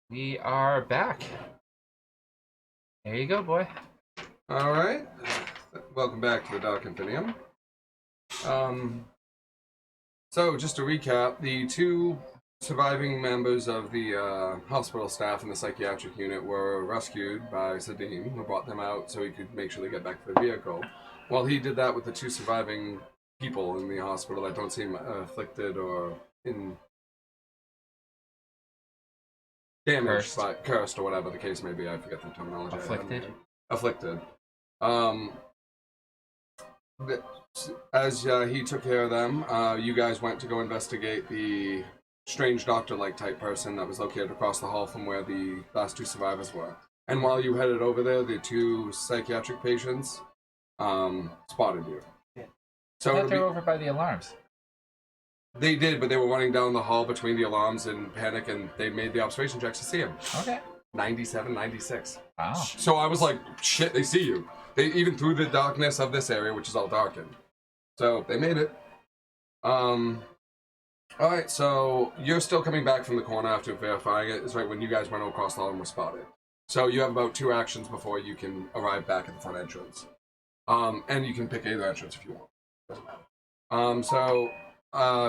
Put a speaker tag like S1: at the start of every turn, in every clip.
S1: We are back. There you go, boy.
S2: All right. Welcome back to the Dark Infinium. So, just to recap, the two surviving members of the hospital staff in the psychiatric unit were rescued by Sadim, who brought them out so he could make sure they get back to the vehicle. While he did that with the two surviving people in the hospital that don't seem afflicted or in damaged, cursed or whatever the case may be. I forget the terminology. Afflicted. As he took care of them, you guys went to go investigate the strange doctor-like type person that was located across the hall from where the last two survivors were. And while you headed over there, the two psychiatric patients spotted you.
S1: Yeah. So I thought they were over by the alarms.
S2: They did, but they were running down the hall between the alarms in panic, and they made the observation checks to see him.
S1: Okay.
S2: 97, 96.
S1: Wow.
S2: So I was like, shit, they see you. They even through the darkness of this area, which is all darkened. So they made it. Alright, so you're still coming back from the corner after verifying it. It's right when you guys went across the hall and were spotted. So you have about 2 actions before you can arrive back at the front entrance. And you can pick either entrance if you want. Doesn't matter.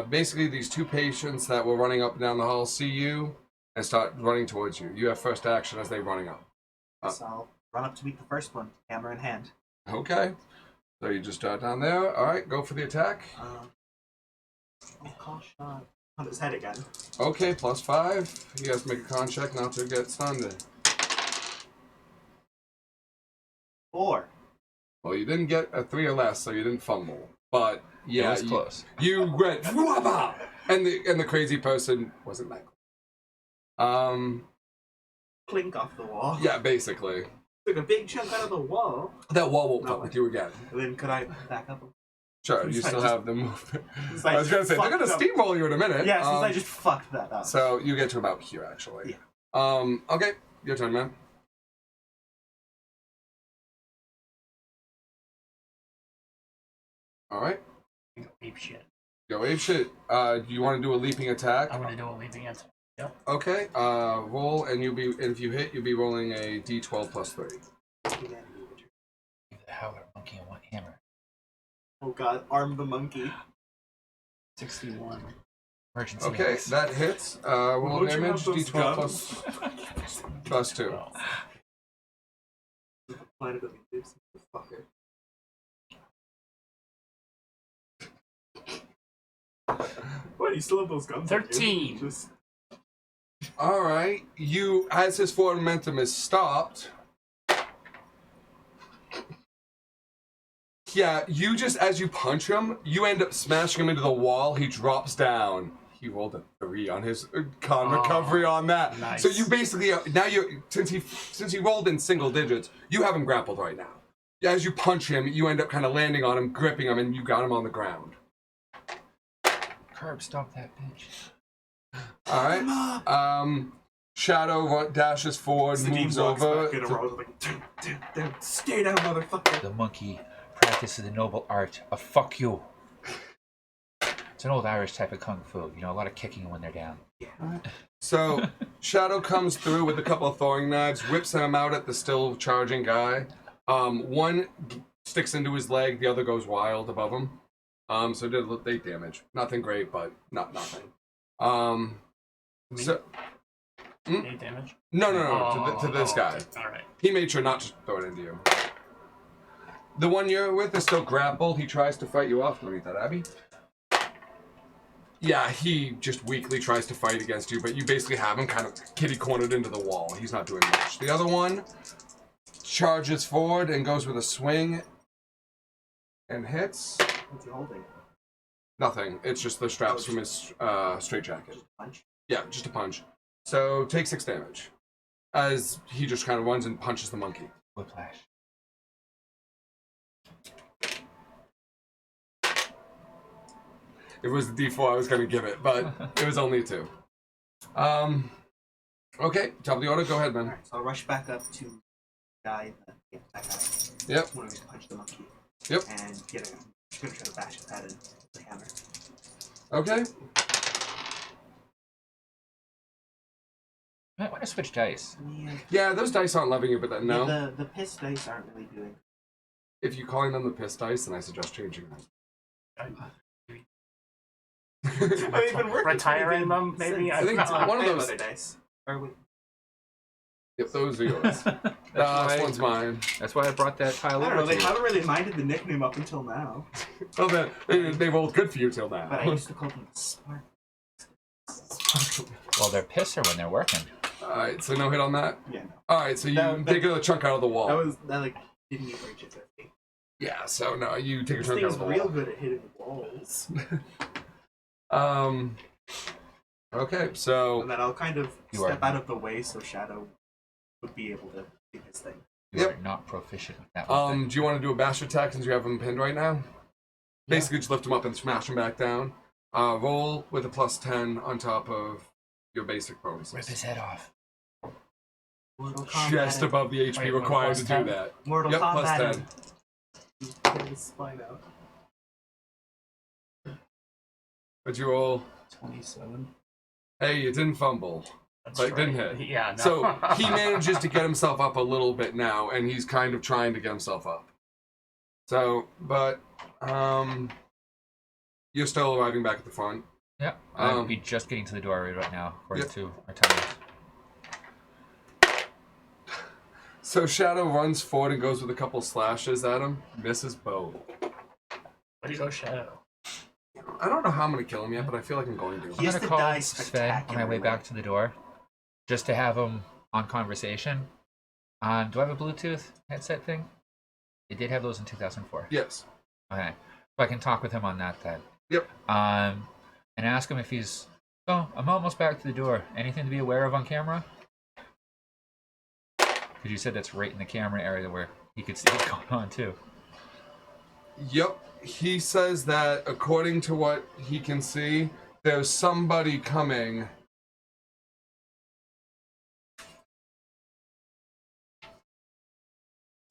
S2: Basically these two patients that were running up and down the hall see you and start running towards you. You have first action as they're running up.
S3: So I'll run up to meet the first one, hammer in hand.
S2: Okay. So you just start down there. Alright, go for the attack.
S3: Call shot on his head again.
S2: Okay, +5. You guys make a con check not to get stunned.
S3: 4.
S2: Well, you didn't get a 3 or less, so you didn't fumble. But yeah,
S1: it was close.
S2: You went and the crazy person wasn't that close.
S3: Clink off the wall.
S2: Yeah, basically.
S3: Took a big chunk out of the wall.
S2: That wall won't fuck with you again.
S3: And then could I back up?
S2: Sure, you still have the movement. I was gonna say they're gonna steamroll you in a minute.
S3: Yeah, since I just fucked that up.
S2: So you get to about here, actually.
S3: Yeah.
S2: Okay, your turn, man. All right.
S4: Go ape shit.
S2: Go ape shit. Do you want to do a leaping attack?
S4: I want to do a leaping attack. Yep.
S2: Okay. Roll, and if you hit, you'll be rolling a d12 +3.
S1: Give the howler monkey and one hammer.
S3: Oh god, arm the monkey.
S4: 61.
S1: Emergency.
S2: Okay,
S1: hits.
S2: that hits. Roll damage, d12 +2.
S3: Planet of the Apes, fucker. What? You still have those guns?
S4: 13.
S3: Just...
S2: All right. You, as his forward momentum is stopped. Yeah, you just, as you punch him, you end up smashing him into the wall. He drops down. He rolled a 3 on his con recovery on that.
S4: Nice.
S2: So you basically, now you're, since he rolled in single digits, you have him grappled right now. As you punch him, you end up kind of landing on him, gripping him, and you got him on the ground.
S1: Curb, stop that bitch.
S2: All right. Shadow dashes forward, moves over.
S3: Stay down, motherfucker.
S1: The monkey practices the noble art of fuck you. It's an old Irish type of kung fu. You know, a lot of kicking when they're down.
S3: Yeah.
S2: So Shadow comes through with a couple of throwing knives, whips them out at the still charging guy. One sticks into his leg, the other goes wild above him. So did 8 damage. Nothing great, but not nothing. So
S4: 8 damage?
S2: No, to this guy.
S4: Alright.
S2: He made sure not to throw it into you. The one you're with is still grappled. He tries to fight you off. Let me read that, Abby. Yeah, he just weakly tries to fight against you, but you basically have him kind of kitty-cornered into the wall. He's not doing much. The other one charges forward and goes with a swing and hits.
S3: What's he holding?
S2: Nothing. It's just the straps from his straitjacket.
S3: Punch?
S2: Yeah, just a punch. So take 6 damage. As he just kind of runs and punches the monkey.
S1: Whiplash.
S2: It was the D4 I was going to give it, but it was only a 2. Okay, top of the order. Go ahead, man.
S3: Alright, so I'll rush back up to the guy, that guy.
S2: Yep.
S3: One of to punch the monkey.
S2: Yep.
S3: And get him. I'm just going to try to bash his head in with the hammer.
S2: Okay.
S1: to switch dice.
S3: Yeah.
S2: Yeah, those dice aren't loving you, but that, no.
S3: Yeah, the piss dice aren't really doing.
S2: If you're calling them the piss dice, then I suggest changing them.
S4: Retiring them, maybe?
S2: I think it's one of those.
S3: Other dice. Or we,
S2: Yep, those are yours. This one's mine.
S1: That's why I brought that tile
S3: I don't
S1: over
S3: know,
S1: to
S3: they
S1: you.
S3: haven't really minded the nickname up until now.
S2: Oh, they rolled good for you till now.
S3: But I used to call them smart.
S1: Well, they're pisser when they're working.
S2: Alright, so no hit on that?
S3: Yeah, no.
S2: Alright, so you
S3: That-
S2: take a chunk out of the wall.
S3: That like, didn't even reach it 50.
S2: Yeah, so no, you take a
S3: This
S2: chunk out
S3: thing's
S2: of the
S3: real
S2: wall.
S3: good at hitting the walls.
S2: Okay, so
S3: And then I'll kind of
S1: You
S3: step
S1: are-
S3: out of the way so Shadow would be able to do his thing.
S1: You
S2: Yep.
S1: are not proficient with that one.
S2: do you want to do a bastard attack since you have him pinned right now? Basically, just lift him up and smash him back down. Roll with a +10 on top of your basic bonuses.
S1: Rip his head off.
S3: Mortal Kombat.
S2: Just above the HP
S4: Wait,
S2: required to do
S4: +10?
S2: that.
S3: Mortal
S2: Yep,
S3: Kombat.
S2: +10.
S3: Pull his spine out.
S2: But you roll.
S4: 27.
S2: Hey, you didn't fumble.
S4: That's
S2: But
S4: right.
S2: didn't hit.
S4: Yeah, no.
S2: So he manages to get himself up a little bit now, and he's kind of trying to get himself up. So, but you're still arriving back at the front.
S1: Yep. I'll be just getting to the door right now, according
S2: Yep.
S1: to our tiles.
S2: So Shadow runs forward and goes with a couple slashes at him. Misses both.
S4: Way to go, Shadow.
S2: I don't know how I'm gonna kill him yet, but I feel like I'm going to.
S3: He
S1: I'm
S3: has
S1: gonna
S3: to
S1: call
S3: die
S1: Sven on my way
S3: spectacularly.
S1: back to the door, just to have him on conversation. Do I have a Bluetooth headset thing? They did have those in 2004.
S2: Yes.
S1: Okay, so I can talk with him on that then.
S2: Yep.
S1: And ask him if he's. Oh, I'm almost back to the door. Anything to be aware of on camera? Because you said that's right in the camera area where he could see what's going on too.
S2: Yep. He says that according to what he can see, there's somebody coming.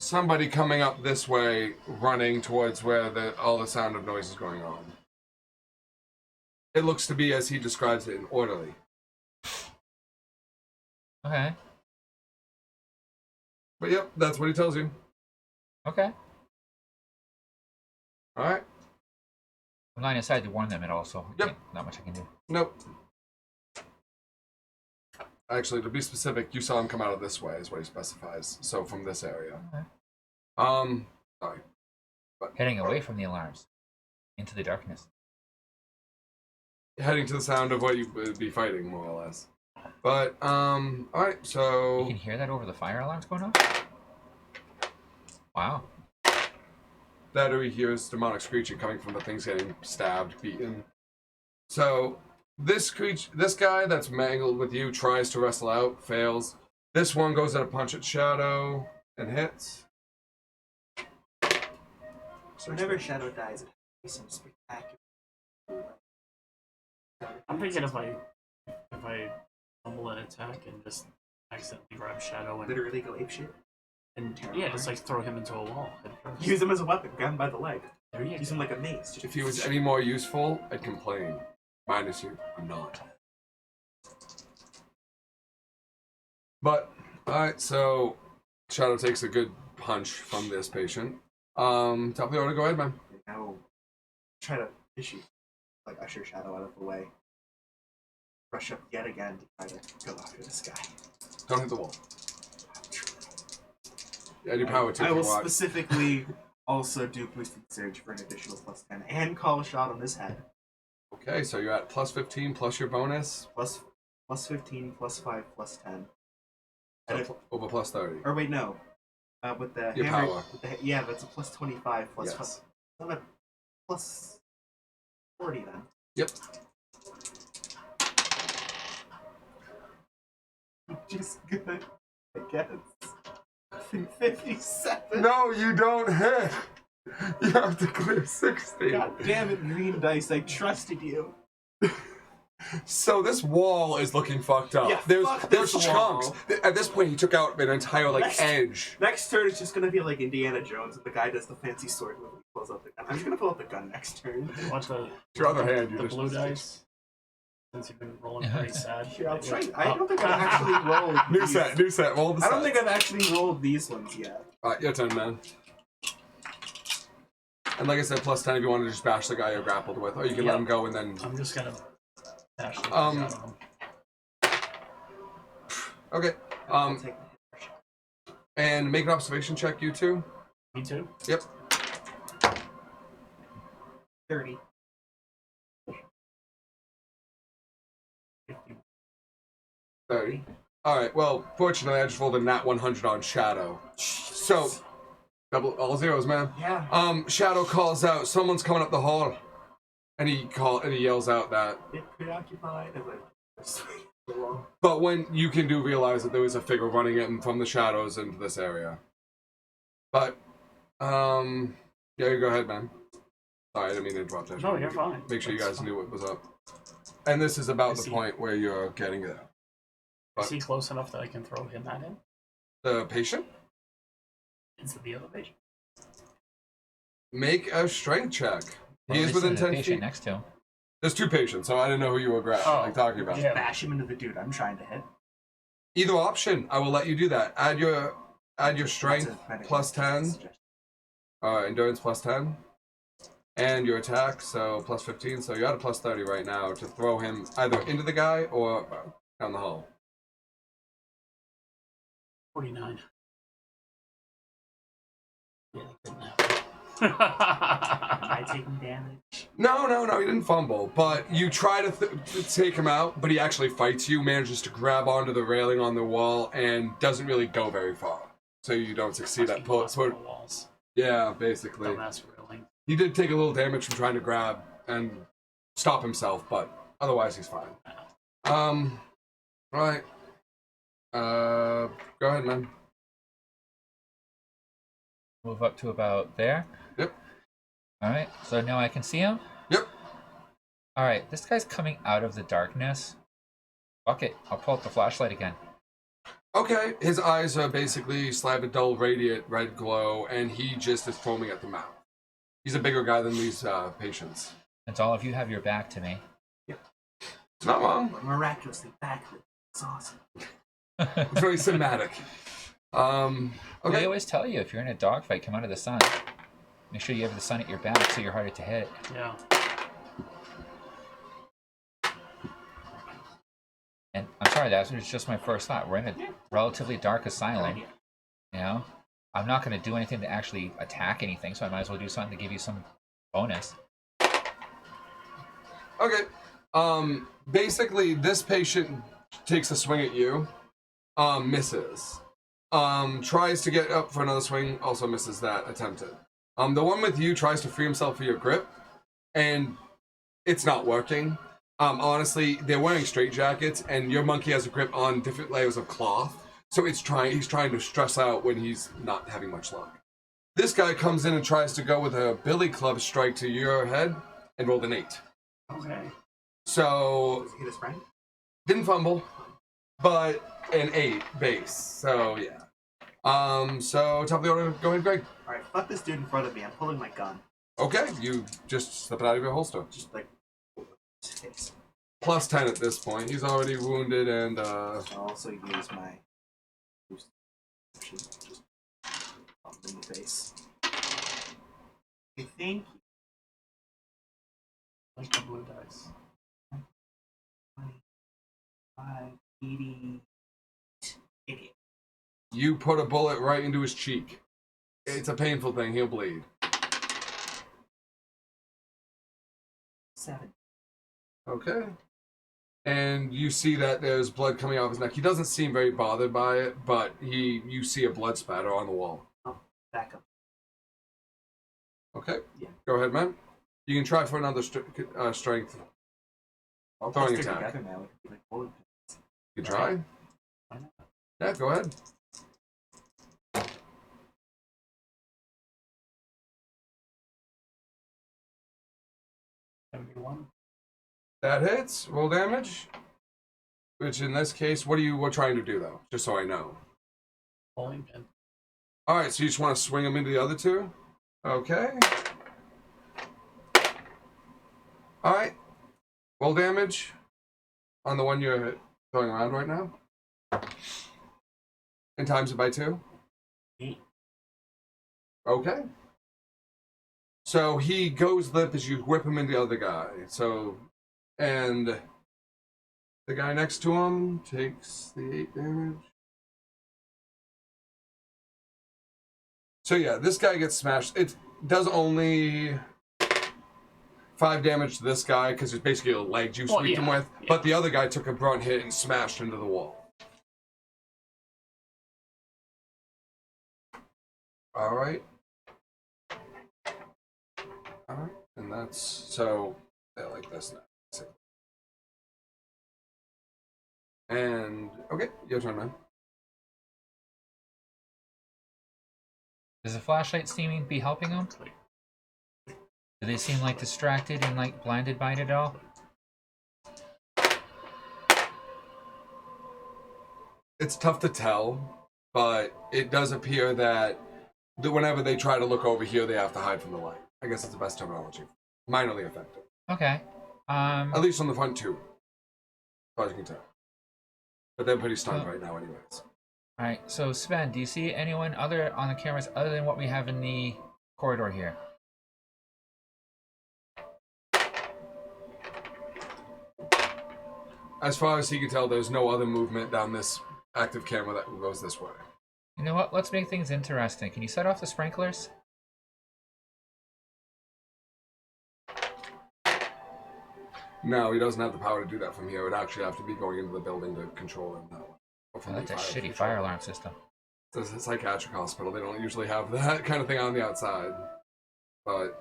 S2: Somebody coming up this way, running towards where all the sound of noise is going on. It looks to be, as he describes it, an orderly.
S1: Okay.
S2: But yep, that's what he tells you.
S1: Okay.
S2: Alright?
S1: I'm not inside to warn them at all, so
S2: Yep.
S1: not much I can do.
S2: Nope. Actually, to be specific, you saw him come out of this way, is what he specifies. So from this area.
S1: Okay.
S2: Sorry.
S1: Heading away from the alarms, into the darkness.
S2: Heading to the sound of what you would be fighting, more or less. But, alright,
S1: You
S2: so...
S1: can hear that over the fire alarms going off? Wow.
S2: That or he hears demonic screeching coming from the things getting stabbed, beaten. So, this guy that's mangled with you tries to wrestle out, fails. This one goes at a punch at Shadow and hits.
S3: Whenever Shadow dies, it has to be some spectacular.
S4: I'm thinking if I fumble an attack and just accidentally grab Shadow and
S3: Literally go apeshit.
S4: yeah, just like throw him into a wall. head first.
S3: Use him as a weapon. Grab him by the leg.
S4: There you
S3: Use
S4: go.
S3: him like a mace. Just
S2: If he was any more useful, I'd complain. Minus you, I'm not. But, alright, so Shadow takes a good punch from this patient. Top of the order, go ahead, man.
S3: Now, try to issue, like usher Shadow out of the way. Rush up yet again to try to go after this guy.
S2: Don't hit the wall. Add your power to
S3: I
S2: if you
S3: will
S2: want.
S3: specifically also do boosted surge for an additional +10 and call a shot on this head.
S2: Okay, so you're at +15 plus your bonus.
S3: Plus 15, +5, +10.
S2: So
S3: And if,
S2: over +30.
S3: or wait, no. With the
S2: Your
S3: hammer,
S2: power.
S3: with the, yeah, that's a +25 plus
S2: Yes.
S3: not a +40 then.
S2: Yep.
S3: Just good, I guess. 57.
S2: No, you don't hit! You have to clear 60.
S3: God damn it, green dice! I trusted you.
S2: So this wall is looking fucked up.
S3: Yeah,
S2: there's
S3: fuck
S2: there's
S3: this
S2: chunks.
S3: wall.
S2: At this point, he took out an entire
S3: Next-
S2: edge.
S3: Next turn is just gonna be like Indiana Jones, and the guy does the fancy sword move. He pulls out the gun. I'm just gonna pull out the gun next turn.
S4: Want the
S2: Your other hand, you
S4: the
S2: just-
S4: blue dice? Since you've been rolling pretty sad.
S3: Here, I'll try. I don't think I've actually rolled.
S2: New set. Roll the
S3: I
S2: set.
S3: don't think I've actually rolled these ones yet.
S2: Alright, your turn, man. And like I said, plus 10 if you want to just bash the guy you're grappled with, or you can let him go and then.
S4: I'm just gonna bash the
S2: Um,
S4: out of him.
S2: Okay.
S3: I'll take
S2: And make an observation check, you two.
S4: Me too.
S2: Yep.
S3: 30.
S4: 50.
S2: 30. Alright, well, fortunately, I just rolled a nat 100 on Shadow. So, double all zeros, man.
S3: Yeah.
S2: Shadow calls out, someone's coming up the hall. And he yells out that.
S3: Bit preoccupied. I'm like,
S2: But when you can realize that there was a figure running in from the shadows into this area. But, yeah, you go ahead, man. Sorry, I didn't mean to interrupt.
S4: No, you're fine.
S2: Make sure you
S4: That's
S2: guys
S4: fine.
S2: knew what was up. And this is about
S4: Is
S2: the
S4: he-
S2: point where you're getting it.
S4: Is he close enough that I can throw him at him?
S2: The patient?
S4: Into the elevation?
S2: Make a strength check.
S1: Well,
S2: He
S1: at
S2: is
S1: least
S2: within
S1: there's a
S2: 10
S1: patient
S2: feet.
S1: next to him.
S2: There's two patients, so I didn't know who you were talking about.
S4: Yeah.
S3: bash him into the dude I'm trying to hit.
S2: Either option, I will let you do that. Add your strength
S3: That's a medical
S2: plus 10,
S3: suggestion.
S2: endurance plus 10, and your attack, so plus 15. So you're at a plus 30 right now to throw him either into the guy or down the hall.
S4: 49. Yeah, couldn't happen.
S3: Am I taking damage?
S2: No, he didn't fumble, but you try to take him out, but he actually fights you, manages to grab onto the railing on the wall, and doesn't really go very far. So you don't succeed at pull.
S4: Walls.
S2: Yeah, basically.
S4: Dumbass railing.
S2: He did take a little damage from trying to grab and stop himself, but otherwise he's fine. Right. Go ahead, man.
S1: Move up to about there.
S2: Yep.
S1: Alright, so now I can see him?
S2: Yep.
S1: Alright, this guy's coming out of the darkness. Fuck it, I'll pull out the flashlight again.
S2: Okay, his eyes are basically slab a dull radiant red glow, and he just is foaming at the mouth. He's a bigger guy than these patients.
S1: Since all of you have your back to me.
S2: It's not wrong.
S3: We're miraculously backlit. It's awesome.
S2: It's very cinematic.
S1: They
S2: Okay.
S1: always tell you if you're in a dogfight, come out of the sun. Make sure you have the sun at your back so you're harder to hit.
S4: Yeah.
S1: And I'm sorry, that was just my first thought. We're in a relatively dark asylum. You know? I'm not going to do anything to actually attack anything, so I might as well do something to give you some bonus.
S2: Okay. Basically, this patient takes a swing at you, misses. Tries to get up for another swing, also misses that attempted. The one with you tries to free himself of your grip, and it's not working. Honestly, they're wearing straitjackets, and your monkey has a grip on different layers of cloth, so he's trying to stress out when he's not having much luck. This guy comes in and tries to go with a billy club strike to your head, and rolled an 8.
S4: Okay.
S2: So,
S3: Does he hit his friend?
S2: didn't fumble, but an 8 base, so yeah. So top of the order, go ahead, Greg.
S3: Alright, fuck this dude in front of me. I'm pulling my gun.
S2: Okay, you just slip it out of your holster.
S3: Just like his face.
S2: Plus 10 at this point. He's already wounded and,
S3: I'll also use my boost action. Just pump him in the face. I think
S4: Like the blue dice.
S3: 80. Idiot.
S2: you put a bullet right into his cheek. It's a painful thing. He'll bleed.
S3: 7.
S2: Okay. And you see that there's blood coming out of his neck. He doesn't seem very bothered by it, but you see a blood spatter on the wall.
S3: Back up.
S2: Okay.
S3: Yeah.
S2: Go ahead, man. You can try for another strength.
S3: All
S2: Throwing
S3: clustered
S2: attack.
S3: together now. It could be like bullet.
S2: You can try?
S4: Why not?
S2: Yeah, go ahead.
S4: Everyone.
S2: That hits. Roll damage. Which in this case, what are you trying to do though? Just so I know.
S4: Bowling pin.
S2: Alright, so you just want to swing them into the other two? Okay. Alright. Roll damage. on the one you're throwing around right now? And times it by 2?
S4: 8.
S2: Okay. So he goes limp as you whip him into the other guy. So, and the guy next to him takes the 8 damage. So yeah, this guy gets smashed. It does only 5 damage to this guy because it's basically a leg you sweeped him with.
S4: Yeah.
S2: But the other guy took a brunt hit and smashed into the wall. All right. All right, and that's so I like this now. And okay, your turn, man.
S1: Does the flashlight seeming be helping them? Do they seem like distracted and like blinded by it at all?
S2: It's tough to tell, but it does appear that whenever they try to look over here, they have to hide from the light. I guess it's the best terminology. Minorly effective.
S1: Okay.
S2: At least on the front 2, as far as you can tell. But they're pretty stunned right now, anyways.
S1: Alright, so Sven, do you see anyone other on the cameras other than what we have in the corridor here?
S2: As far as he can tell, there's no other movement down this active camera that goes this way.
S1: You know what? Let's make things interesting. Can you set off the sprinklers?
S2: No, he doesn't have the power to do that from here. It would actually have to be going into the building to control him that way.
S1: Oh, that's a shitty fire alarm system.
S2: It's a psychiatric hospital. They don't usually have that kind of thing on the outside. But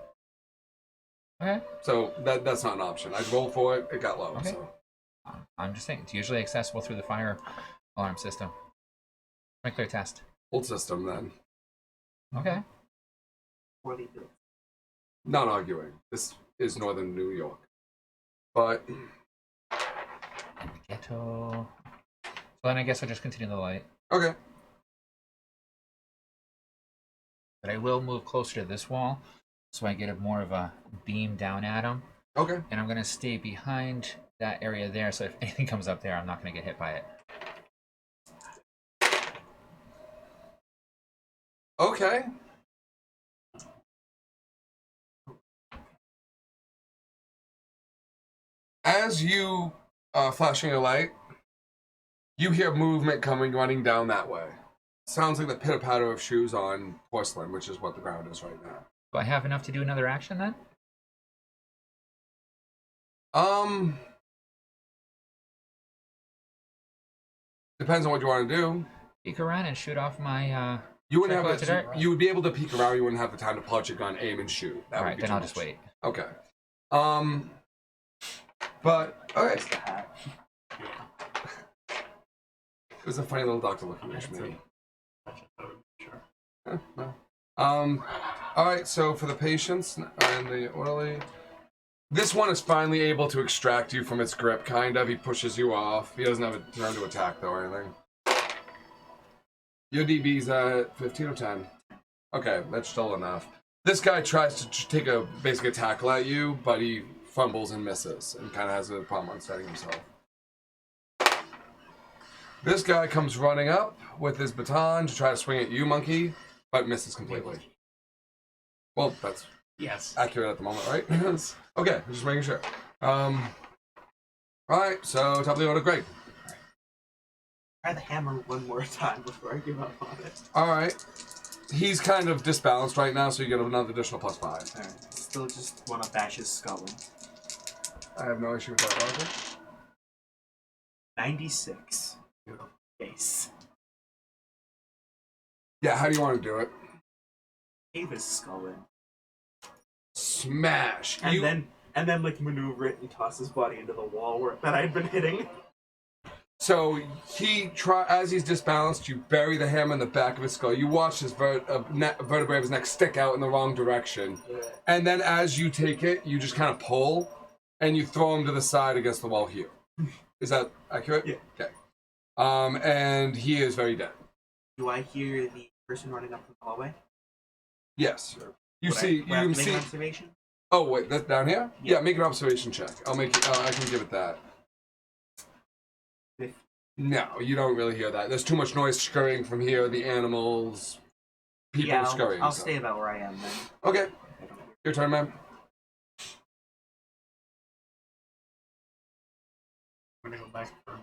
S1: Okay.
S2: so that's not an option. I rolled for it. It got low.
S1: Okay.
S2: So
S1: I'm just saying, it's usually accessible through the fire alarm system. Sprinkler test.
S2: old system then.
S1: Okay.
S3: What do you do?
S2: Not arguing. This is northern New York. But
S1: Ghetto. So then I guess I'll just continue the light.
S2: okay.
S1: But I will move closer to this wall so I get more of a beam down at him.
S2: Okay.
S1: And I'm going to stay behind that area there, so if anything comes up there, I'm not going to get hit by it.
S2: Okay. As you flashing your light, you hear movement coming running down that way. Sounds like the pitter patter of shoes on porcelain, which is what the ground is right now.
S1: Do I have enough to do another action then?
S2: Depends on what you want to do.
S1: Peek around and shoot off my.
S2: You wouldn't
S1: Check
S2: have
S1: out
S2: a,
S1: today?
S2: you would be able to peek around. You wouldn't have the time to punch a gun, aim, and shoot. That would
S1: Alright,
S2: be
S1: then
S2: too
S1: I'll
S2: much.
S1: just wait.
S2: Okay. But okay.
S3: Where's the hat?
S2: It was a funny little doctor looking at me.
S4: Sure.
S2: No. All right. So for the patients and the orderly, this one is finally able to extract you from its grip. Kind of. He pushes you off. He doesn't have a turn to attack though or anything. Your DB's at 15 or 10. Okay, that's still enough. This guy tries to take a basic tackle at you, but he fumbles and misses, and kind of has a problem on setting himself. This guy comes running up with his baton to try to swing at you, monkey, but misses completely. Well, that's
S4: Yes.
S2: accurate at the moment, right? Okay, just making sure. Alright, so top of the order, Greg.
S3: Try the hammer one more time before I give up on it.
S2: Alright. He's kind of disbalanced right now, so you get another additional +5.
S3: Alright, still just want to bash his skull in.
S2: I have no issue with that, Roger.
S3: 96. Beautiful face.
S2: Yeah, how do you want to do it?
S3: Cave his skull in.
S2: Smash!
S3: And then like maneuver it and toss his body into the wall that I'd been hitting.
S2: So as he's disbalanced, you bury the hammer in the back of his skull. You watch his vertebrae of his neck stick out in the wrong direction. And then as you take it, you just kind of pull, and you throw him to the side against the wall here. Is that accurate?
S3: Yeah.
S2: Okay. And he is very dead.
S3: Do I hear the person running up the hallway?
S2: Yes. You
S3: Would
S2: see,
S3: I have to
S2: you
S3: make
S2: see.
S3: an observation?
S2: Oh wait, that's down here.
S3: Yeah.
S2: Yeah, make an observation check. I'll make. I can give it that. No, you don't really hear that. There's too much noise scurrying from here. The animals, people
S3: Yeah,
S2: scurrying.
S3: I'll
S2: so.
S3: stay about where I am then.
S2: Okay,
S3: I don't-
S2: your turn, man.
S4: I'm gonna go back for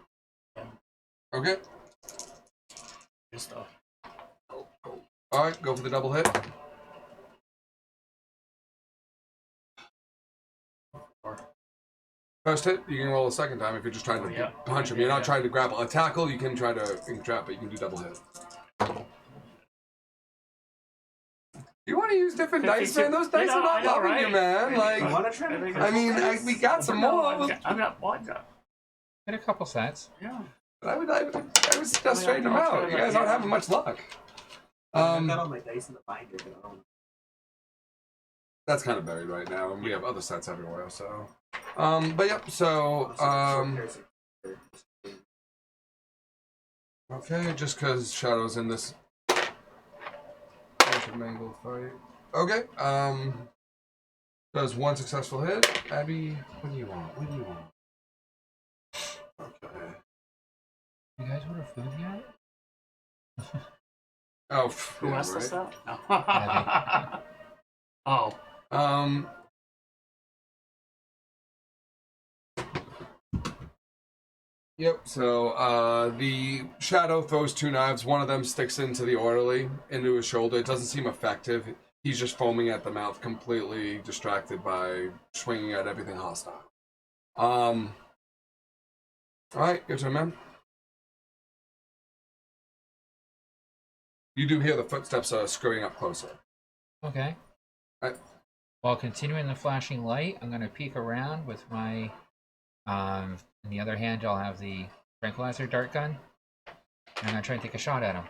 S2: Okay.
S4: good stuff.
S2: All right, go for the double hit. First hit, you can roll a second time if you're just trying to
S4: Yeah.
S2: punch him.
S4: Yeah,
S2: You're not
S4: yeah.
S2: trying to grapple. A tackle, you can try to entrap, but you can do double hit. You want to use different dice, man? Those dice are not loving you, man.
S3: You
S2: Like,
S3: want to try to
S2: I mean, we got some more.
S4: I've got one.
S1: Get a couple sets.
S4: Yeah.
S2: But I would suggest straighten them out. You guys aren't having much luck.
S3: I've got all my dice in the binder, but I don't.
S2: That's kind of buried right now, and we have other sets everywhere. So, but yep. So, okay, just because Shadow's in this mangled fight. Okay. Does one successful hit. Abby, what do you want? What do you want? Okay.
S1: You guys order food yet?
S2: Oh,
S4: Who
S2: yeah,
S4: asked us
S2: right.
S4: that? Oh.
S2: Yep. So the shadow throws two knives. One of them sticks into the orderly, into his shoulder. It doesn't seem effective. He's just foaming at the mouth, completely distracted by swinging at everything hostile. All right, your turn, man. You do hear the footsteps scurrying up closer.
S1: Okay.
S2: Alright.
S1: While continuing the flashing light, I'm going to peek around with my. In the other hand, I'll have the tranquilizer dart gun. And I'm going to try and take a shot at him.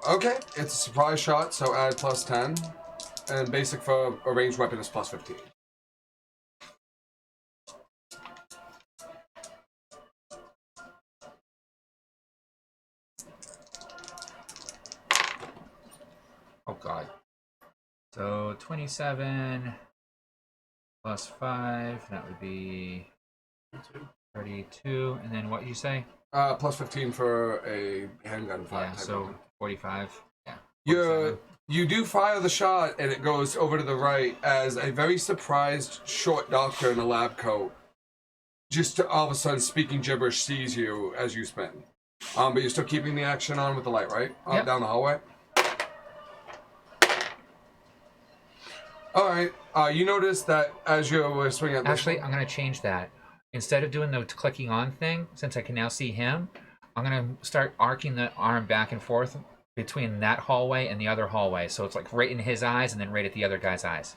S2: Okay, it's a surprise shot, so add plus 10. And basic for a ranged weapon is plus 15.
S1: Oh, God. So 27 plus 5, that would be 32. And then what you say?
S2: Plus 15 for a handgun fire.
S1: Yeah,
S2: type
S1: so
S2: weapon.
S1: 45. Yeah.
S2: You do fire the shot, and it goes over to the right as a very surprised short doctor in a lab coat, just all of a sudden speaking gibberish, sees you as you spin. But you're still keeping the action on with the light, right?
S1: Yep.
S2: Down the hallway. All right. You notice that as you're swinging at this
S1: Actually,
S2: one-
S1: I'm going to change that. Instead of doing the clicking on thing, since I can now see him, I'm going to start arcing the arm back and forth between that hallway and the other hallway. So it's like right in his eyes and then right at the other guy's eyes.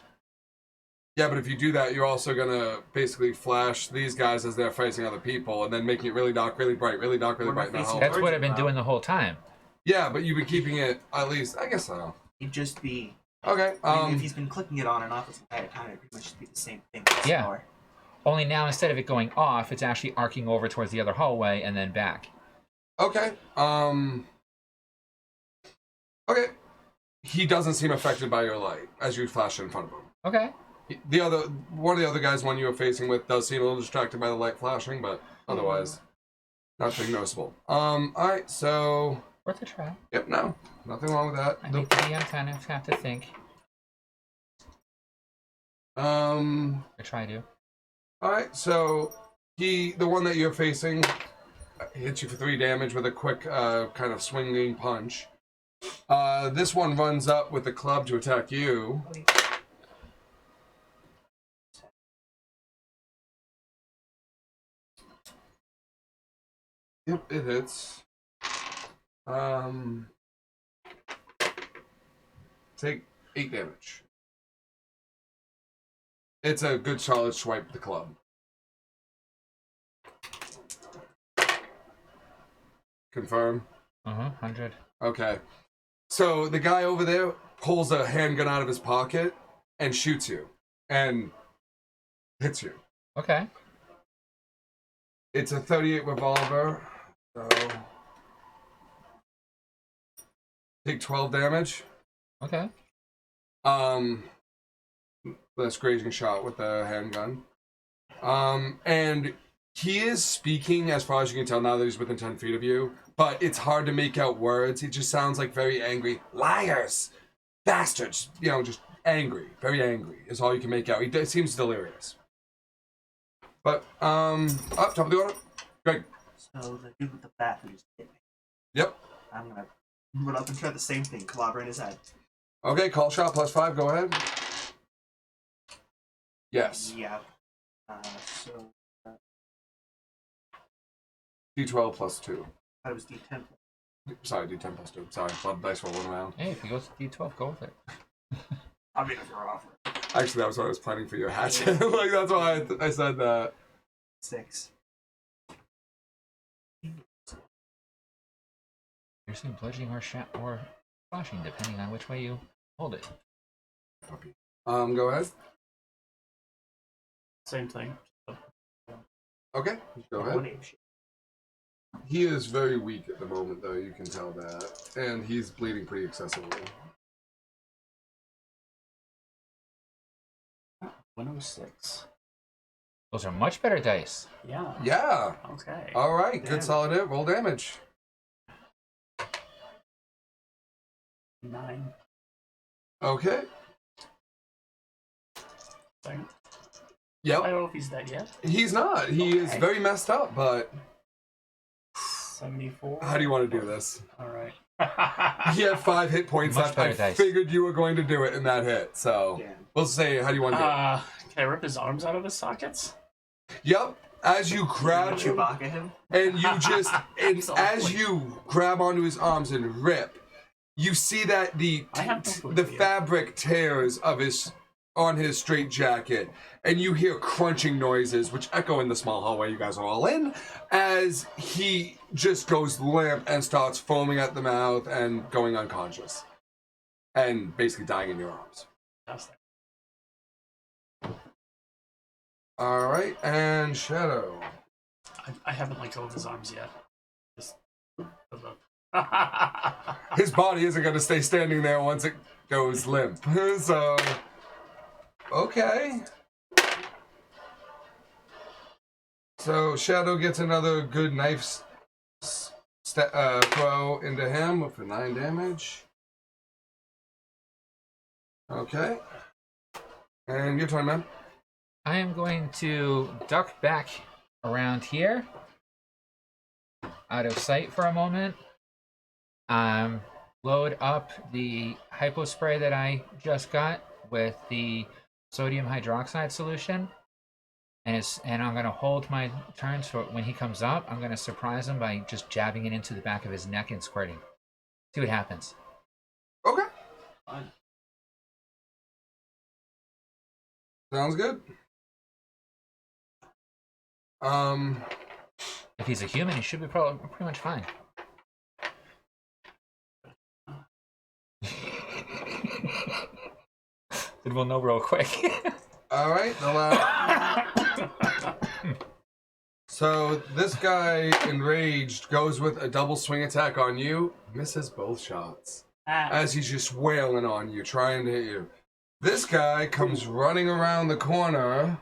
S2: Yeah, but if you do that, you're also going to basically flash these guys as they're facing other people and then making it really dark, really bright, really dark, really
S3: We're
S2: bright in
S3: not
S2: the
S3: facing
S2: hallway.
S1: That's what I've been doing the whole time.
S2: Yeah, but you've been keeping it, at least, I guess so.
S3: It'd just be.
S2: Okay.
S3: I mean, if he's been clicking it on and off this entire time, it'd pretty much just be the same thing.
S1: Yeah.
S3: Smaller.
S1: Only now, instead of it going off, it's actually arcing over towards the other hallway and then back.
S2: Okay. Okay. He doesn't seem affected by your light as you flash it in front of him.
S1: Okay.
S2: One of the other guys, one you were facing with, does seem a little distracted by the light flashing, but otherwise, nothing noticeable. All right. So.
S1: Worth a try.
S2: Yep. No. Nothing wrong with that.
S1: I think the DM kind of have to think. I try to.
S2: All right. So the one that you're facing hits you for 3 damage with a quick kind of swinging punch. This one runs up with the club to attack you. Yep, it hits. Take 8 damage. It's a good solid swipe with the club. Confirm.
S1: 100.
S2: Okay. So the guy over there pulls a handgun out of his pocket and shoots you and hits you.
S1: Okay.
S2: It's a 38 revolver. So take 12 damage.
S1: Okay.
S2: That's grazing shot with the handgun. And He is speaking, as far as you can tell now that he's within 10 feet of you, but it's hard to make out words. He just sounds like very angry. Liars! Bastards! You know, just angry. Very angry is all you can make out. He seems delirious. But, up, top of the order. Greg.
S3: So the dude with the bat who just hit me.
S2: Yep.
S3: I'm gonna run up and try the same thing, clobber in his head.
S2: Okay, call shot, +5, go ahead. Yes.
S3: Yeah. So
S2: D12 +2.
S3: that was D10.
S2: Sorry, D10 +2. Sorry, blood dice rolling around.
S1: Hey, if he goes to D12, go with it.
S3: I mean, if you're off.
S2: Actually, that was what I was planning for your hatchet. Like, that's why I said that.
S3: 6.
S1: Piercing, bludgeoning, or slashing, depending on which way you hold it.
S2: Go ahead.
S4: Same thing.
S2: Okay, go ahead. He is very weak at the moment, though, you can tell that. And he's bleeding pretty excessively.
S4: 106.
S1: Those are much better dice.
S4: Yeah.
S2: Yeah!
S4: Okay.
S2: Alright, good
S3: Damn.
S2: solid hit. Roll damage.
S4: 9.
S2: Okay.
S4: Second. I
S2: Yep.
S4: don't know if he's dead yet.
S2: He's not. He is
S4: Okay.
S2: very messed up, but
S4: 74.
S2: how do you want to do this?
S4: Alright.
S2: He had 5 hit points
S1: Much
S2: left. I
S1: better dice.
S2: figured you were going to do it in that hit, so
S3: Damn.
S2: we'll say, how do you want to do it?
S4: Can I rip his arms out of his sockets?
S2: Yep. As you grab
S3: Chewbacca him.
S2: and you just and as
S4: Exactly.
S2: you grab onto his arms and rip, you see that the
S4: I have no food
S2: the
S4: for you.
S2: fabric tears of his on his straight jacket, and you hear crunching noises which echo in the small hallway you guys are all in, as he just goes limp and starts foaming at the mouth and going unconscious, and basically dying in your arms.
S4: Fantastic.
S2: All right, and Shadow.
S4: I haven't let go of his arms yet. Just.
S2: His body isn't going to stay standing there once it goes limp. So, okay. So Shadow gets another good knife throw into him for 9 damage. Okay. And your turn, man.
S1: I am going to duck back around here, out of sight for a moment. Load up the hypo spray that I just got with the sodium hydroxide solution, and I'm going to hold my turn so when he comes up, I'm going to surprise him by just jabbing it into the back of his neck and squirting. See what happens.
S2: Okay.
S4: Fine.
S2: Sounds good.
S1: If he's a human, he should be pretty much fine. Then we'll know real quick.
S2: All right. The last. So this guy, enraged, goes with a double swing attack on you, misses both shots. As he's just wailing on you, trying to hit you. This guy comes running around the corner,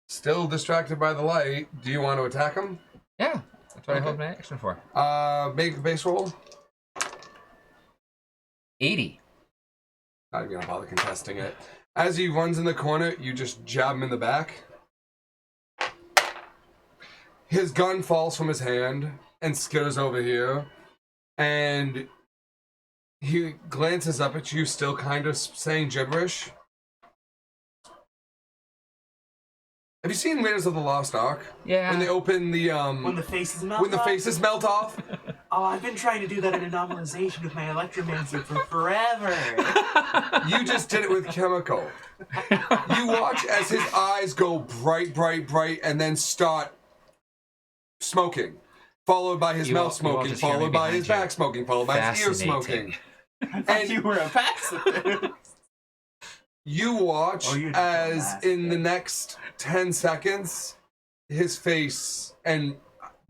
S2: still distracted by the light. Do you want to attack him?
S1: Yeah, that's what I
S2: Okay.
S1: hold my action for.
S2: Make a base roll.
S1: 80.
S2: Not even gonna bother contesting it. As he runs in the corner, you just jab him in the back. His gun falls from his hand and skitters over here, and he glances up at you, still kind of saying gibberish. Have you seen Raiders of the Lost Ark?
S1: Yeah.
S2: When they open the
S3: When the faces melt
S2: when the
S3: off?
S2: faces melt off.
S3: Oh, I've been trying to do that in a novelization with my electromancer for forever.
S2: You just did it with chemical. You watch as his eyes go bright, bright, bright, and then start smoking, followed by his
S1: You all-
S2: mouth
S1: you all
S2: smoking,
S1: just hear me
S2: followed by
S1: behind
S2: his
S1: you.
S2: back smoking, followed by his ear
S1: Fascinating.
S2: smoking.
S3: I thought you were a pacifist.
S2: You watch
S3: Oh, you're just
S2: as
S3: a
S2: in the next 10 seconds, his face and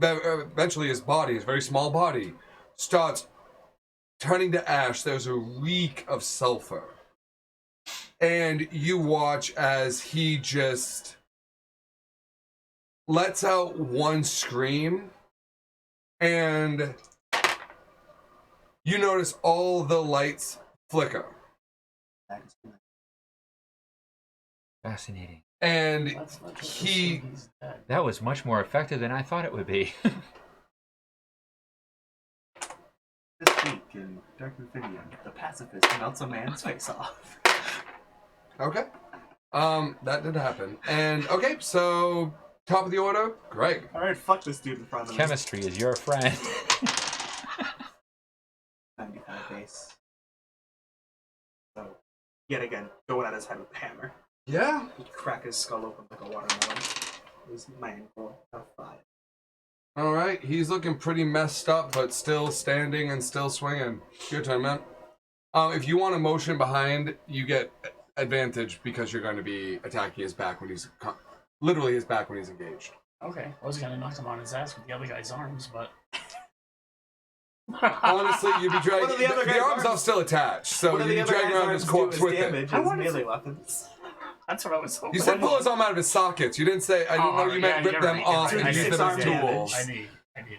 S2: eventually his body, his very small body, starts turning to ash. There's a reek of sulfur. And you watch as he just lets out one scream, and you notice all the lights flicker.
S1: Fascinating.
S2: And
S4: Let's not just
S2: he
S4: assume he's dead.
S1: That was much more effective than I thought it would be.
S3: This week in Dark Infinium, the pacifist melts a man's face off.
S2: okay. That did happen. And okay, so top of the order, Greg.
S3: Alright, fuck this dude in front of me.
S1: Chemistry is your friend.
S3: 95 base. So, yet again, going at his head with the hammer.
S2: Yeah.
S3: He'd crack his skull open like a watermelon. It was my ankle. About 5.
S2: All right, he's looking pretty messed up, but still standing and still swinging. Your turn, man. If you want a motion behind, you get advantage because you're going to be attacking his back when he's literally his back when he's engaged.
S4: Okay, I was gonna knock him on his ass with the other guy's arms, but
S2: Honestly, you'd be dragging.
S3: What are the other
S2: The
S3: guy's
S2: arms are
S3: arms?
S2: still attached, so
S3: What are
S2: you'd
S3: the
S2: be
S3: other
S2: dragging
S3: guy's
S2: around his
S3: arms
S2: corpse
S3: do
S2: with
S3: as
S2: it.
S3: damage
S4: I
S3: as
S4: wanted
S3: melee
S4: to-
S3: weapons?
S4: that's what I was hoping.
S2: You said pull his arm out of his sockets. You didn't say. I didn't know you meant
S4: yeah,
S2: rip
S4: you're
S2: them
S4: right,
S2: off
S4: you're
S2: and
S4: right.
S2: use
S3: Six
S2: them
S3: arm
S2: as
S3: damage.
S2: tools.
S4: I need.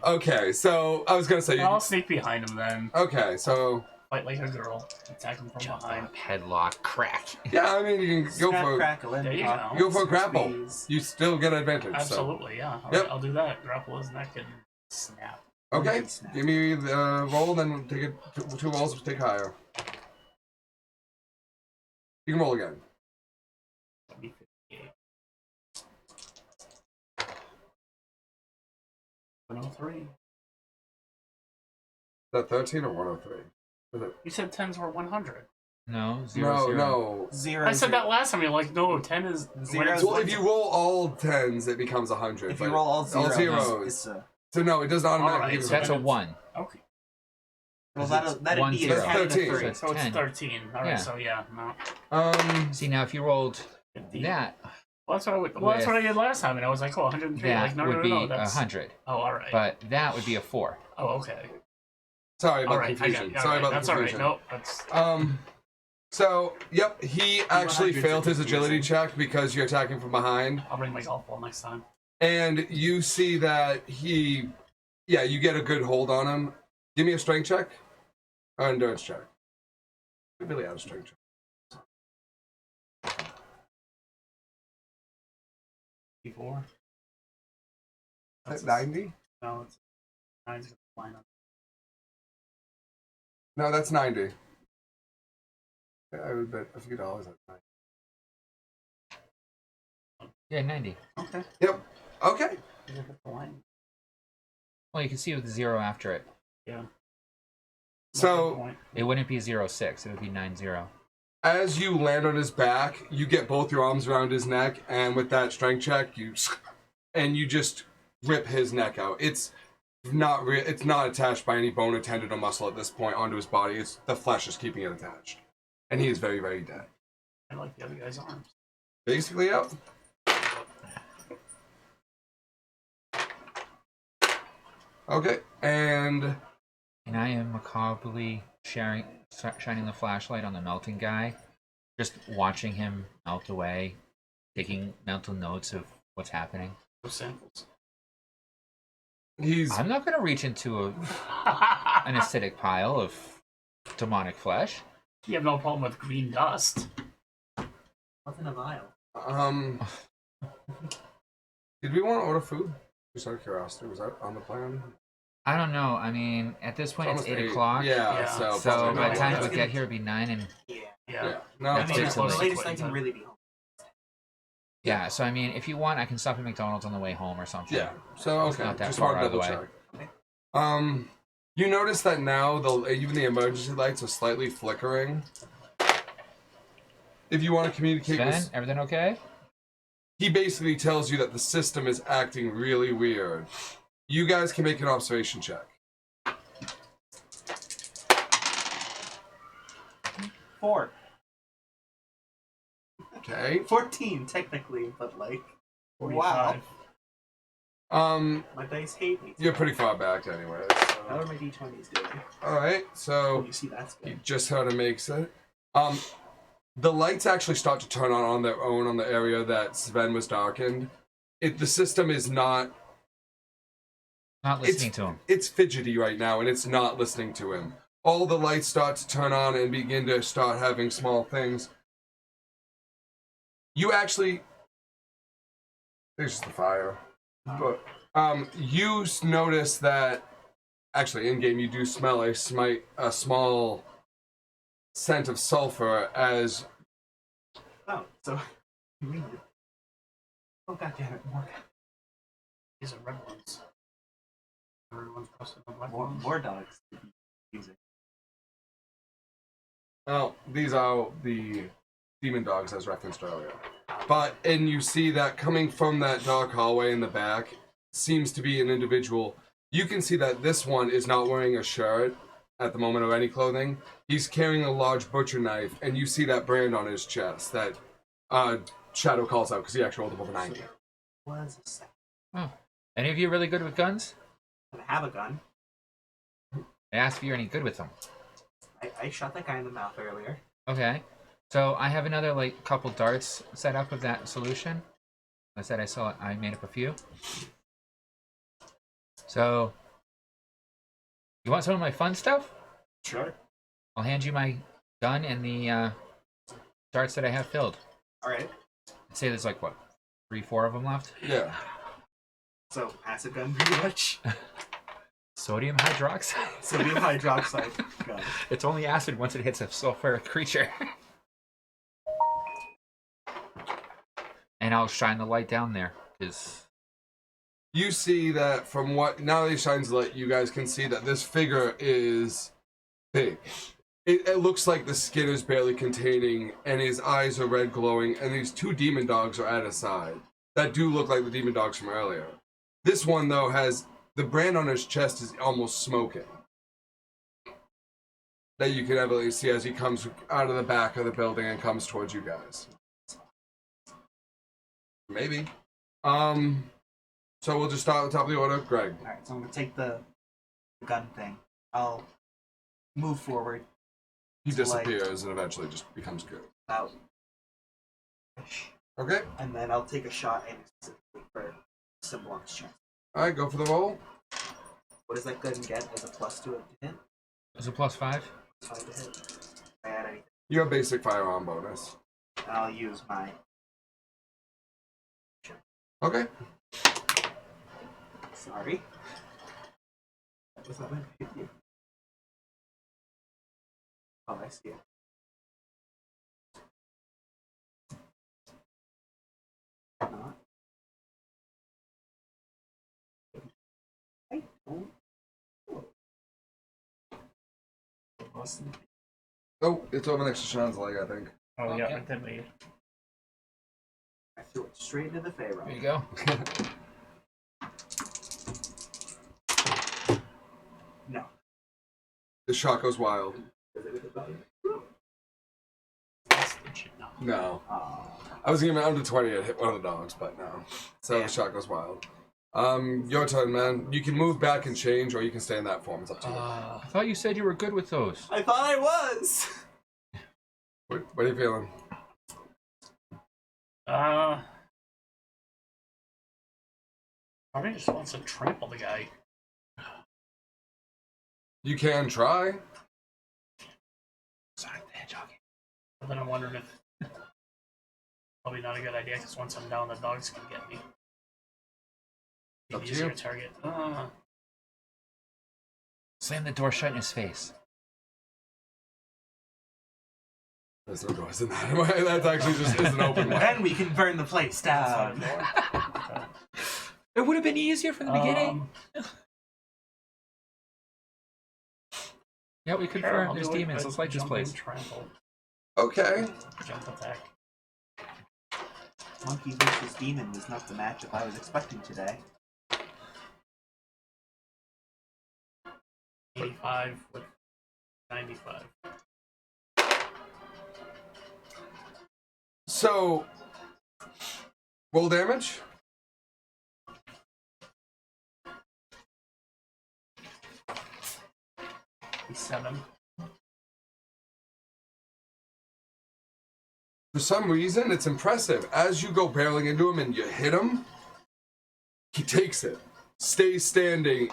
S2: Okay, so I was gonna say.
S4: I'll sneak behind him then.
S2: Okay, so
S4: Fight like a girl. Attack him from behind.
S1: Headlock, crack.
S2: yeah, I mean you can go
S3: Snap,
S2: for
S3: crackle, and
S4: There you
S3: pop.
S4: go.
S2: go for a grapple.
S3: Squeeze.
S2: You still get advantage. So.
S4: Absolutely, yeah. All
S2: Yep.
S4: right, I'll do that. Grapple his neck and snap.
S2: Okay,
S3: Snap.
S2: give me the roll, then take it. Two rolls, take higher. You can roll again.
S4: That'd be 58. 103.
S2: Is that 13 or 103? Is it?
S4: You said 10s were 100.
S1: No, zero,
S2: No,
S1: zero.
S2: no.
S3: Zero.
S4: I said
S3: zero.
S4: that last time. You're like, no, 10 is.
S3: Zero is
S2: Well, if you roll all 10s, it becomes 100.
S3: If you
S2: but
S3: roll all zeros,
S2: zeros.
S3: it's a...
S2: So no, it doesn't automatically
S4: Alright,
S2: give
S4: so
S2: you
S1: That's a 1.
S4: Okay.
S3: Well,
S1: It's
S3: that'd
S1: one
S3: be
S1: zero.
S3: a 10 and a
S2: 13.
S3: 3.
S4: So it's
S1: 10.
S4: 13. Alright,
S1: Yeah.
S4: so yeah, no.
S1: See, now if you rolled
S4: 50.
S1: that,
S4: Well, that's what I did last time, and I was like, oh, 103.
S1: that
S4: Like, no,
S1: would
S4: no,
S1: be
S4: no, that's.
S1: 100.
S4: Oh, alright.
S1: But that would be a 4.
S4: Oh, okay.
S2: Sorry about
S4: Alright,
S2: the
S4: I got
S2: confusion.
S4: it.
S2: Sorry about
S4: That's
S2: the
S4: alright.
S2: confusion.
S4: Nope, that's.
S2: So, yep, he actually
S3: 100's
S2: failed his
S3: confusing.
S2: agility check because you're attacking from behind.
S4: I'll bring my golf ball next time.
S2: And you see that you get a good hold on him. Give me a strength check. Or endurance check. You're really out of strength check.
S4: 54.
S2: Is that 90?
S4: No, it's 9's gonna line up.
S2: No, that's 90. I would bet a few dollars on that.
S1: Yeah, 90.
S4: Okay.
S2: Yep. Okay.
S4: Is it the line?
S1: Well, you can see with the 0 after it.
S4: Yeah.
S2: So-
S4: Point.
S1: It wouldn't be 06. It would be 90.
S2: As you land on his back, you get both your arms around his neck, and with that strength check, you just rip his neck out. It's not attached by any bone or tendon or muscle at this point onto his body. It's the flesh is keeping it attached, and he is very, very dead.
S4: I like the other guy's arms.
S2: Basically, yep. Okay, and
S1: And I am macabrely shining the flashlight on the melting guy, just watching him melt away, taking mental notes of what's happening.
S4: Those samples.
S2: he's
S1: I'm not going to reach into an acidic pile of demonic flesh.
S4: You have no problem with green dust.
S3: What's in a vial?
S2: Did we want to order food? Just out of curiosity, was that on the plan?
S1: I don't know. I mean, at this point, it's
S2: almost
S1: 8 o'clock.
S2: Yeah,
S4: Yeah.
S2: so
S1: So
S2: probably
S1: by the
S2: not.
S1: time
S3: it's
S1: we get here, it'll be 9 and
S3: Yeah.
S4: Yeah.
S2: Yeah. No,
S4: I
S2: it's
S4: mean,
S2: good.
S4: it's
S3: The
S4: close.
S3: latest I can really be home.
S1: yeah. So I mean, if you want, I can stop at McDonald's on the way home or something.
S2: Yeah. So
S1: It's
S2: okay,
S1: not that
S2: just
S1: far
S2: want to
S1: out of the
S2: double
S1: way.
S2: check. You notice that now even the emergency lights are slightly flickering. If you want to communicate
S1: Ben,
S2: with,
S1: everything okay?
S2: he basically tells you that the system is acting really weird. You guys can make an observation check.
S3: 4.
S2: Okay.
S3: 14, technically, but like...
S4: 45.
S3: Wow. My dice hate me.
S2: You're pretty far back anyway.
S3: How are my d20s doing?
S2: Alright, so
S3: You see, that's
S2: he
S3: good.
S2: just how to makes it. The lights actually start to turn on their own on the area that Sven was darkened. the system is not
S1: listening to him.
S2: It's fidgety right now, and it's not listening to him. All the lights start to turn on and begin to start having small things. You actually... There's just the fire. But you notice that... Actually, in-game, you do smell a small scent of sulfur as...
S3: Oh, so... Oh, god damn it, more.
S4: These are red ones. Everyone's posted on black ones.
S3: More dogs. Using.
S2: Well, these are the demon dogs as referenced earlier. And you see that coming from that dark hallway in the back seems to be an individual. You can see that this one is not wearing a shirt at the moment or any clothing. He's carrying a large butcher knife, and you see that brand on his chest that Shadow calls out because he actually rolled above a 90.
S3: Was a second.
S1: Oh. Any of you really good with guns?
S3: I have a gun.
S1: I asked if you're any good with them.
S3: I shot that guy in the mouth earlier.
S1: Okay. So I have another couple darts set up with that solution. I said I made up a few. So you want some of my fun stuff?
S3: Sure.
S1: I'll hand you my gun and the darts that I have filled.
S3: Alright.
S1: I'd say there's 3, 4 of them left.
S2: Yeah.
S3: So, acid gun pretty much.
S1: Sodium hydroxide.
S3: Sodium hydroxide gun.
S1: It's only acid once it hits a sulfuric creature. And I'll shine the light down there, because...
S2: You see that from what... Now that he shines the light, you guys can see that this figure is big. It looks like the skin is barely containing, and his eyes are red glowing, and these 2 demon dogs are at his side. That do look like the demon dogs from earlier. This one, though, has... The brand on his chest is almost smoking. That you can evidently see as he comes out of the back of the building and comes towards you guys. Maybe. So we'll just start at the top of the order. Greg.
S3: Alright, so I'm gonna take the gun thing. I'll move forward.
S2: He disappears and eventually just becomes good.
S3: Out.
S2: Okay.
S3: And then I'll take a shot aiming specifically for the symbol on his chest.
S2: Alright, go for the roll.
S3: What does that gun get as a plus to it to hit?
S1: Is it +5?
S3: 5 to hit. I add anything.
S2: You have basic firearm bonus.
S3: And I'll use my...
S2: Okay.
S3: Sorry. That was not meant to hit you. Oh, I see it. Not. I don't know. Awesome.
S2: Oh, it's over next to Sean's leg, I think.
S4: Oh, yeah,
S1: Yeah.
S4: it did me.
S3: I threw it straight into the Pharaoh.
S1: There you go.
S3: No.
S2: The shot goes wild.
S3: Is it with the button?
S4: That's the shit now.
S2: No.
S3: Oh.
S2: I was giving it under 20 to hit one of the dogs, but no. So
S3: Yeah.
S2: the shot goes wild. Your turn, man. You can move back and change, or you can stay in that form. It's up to you.
S1: I thought you said you were good with those.
S3: I thought I was!
S2: What are you feeling?
S4: Probably just wants to trample the guy.
S2: You can try.
S1: Sonic the Hedgehog.
S4: But then I'm wondering if... Probably not a good idea, because once I'm down, the dogs can get me.
S2: Up
S4: Be
S2: to
S4: easier
S2: you.
S4: to target.
S1: Slam the door shut in his face.
S2: There's no doors in that way. That's actually just is an open way.
S3: Then we can burn the place down.
S1: It would have been easier from the beginning. Yeah, we confirmed there's demons. Let's light this place.
S4: Trample.
S2: Okay.
S4: Jump attack.
S3: Monkey vs. Demon was not the matchup I was expecting today.
S4: 85 with 95.
S2: So, roll damage.
S4: He's 7.
S2: For some reason, it's impressive. As you go barreling into him and you hit him, He takes it, stays standing,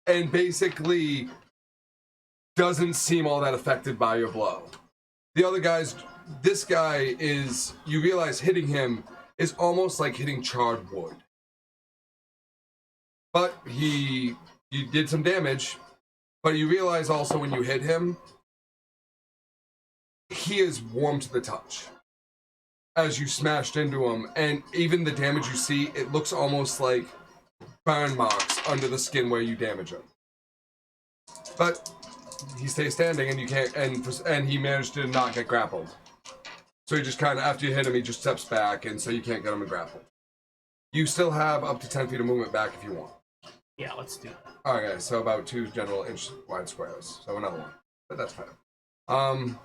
S2: and basically doesn't seem all that affected by your blow. The other guys, this guy is, you realize hitting him is almost like hitting charred wood. But you did some damage, but you realize also when you hit him, he is warm to the touch. As you smashed into him, and even the damage you see, it looks almost like burn marks under the skin where you damage him. But he stays standing, and you can't, and he managed to not get grappled. So he just kind of, after you hit him, he just steps back, and so you can't get him to grapple. You still have up to 10 feet of movement back if you want.
S4: Yeah, let's do that.
S2: Okay, so about 2 general inch wide squares. So another one. But that's fine.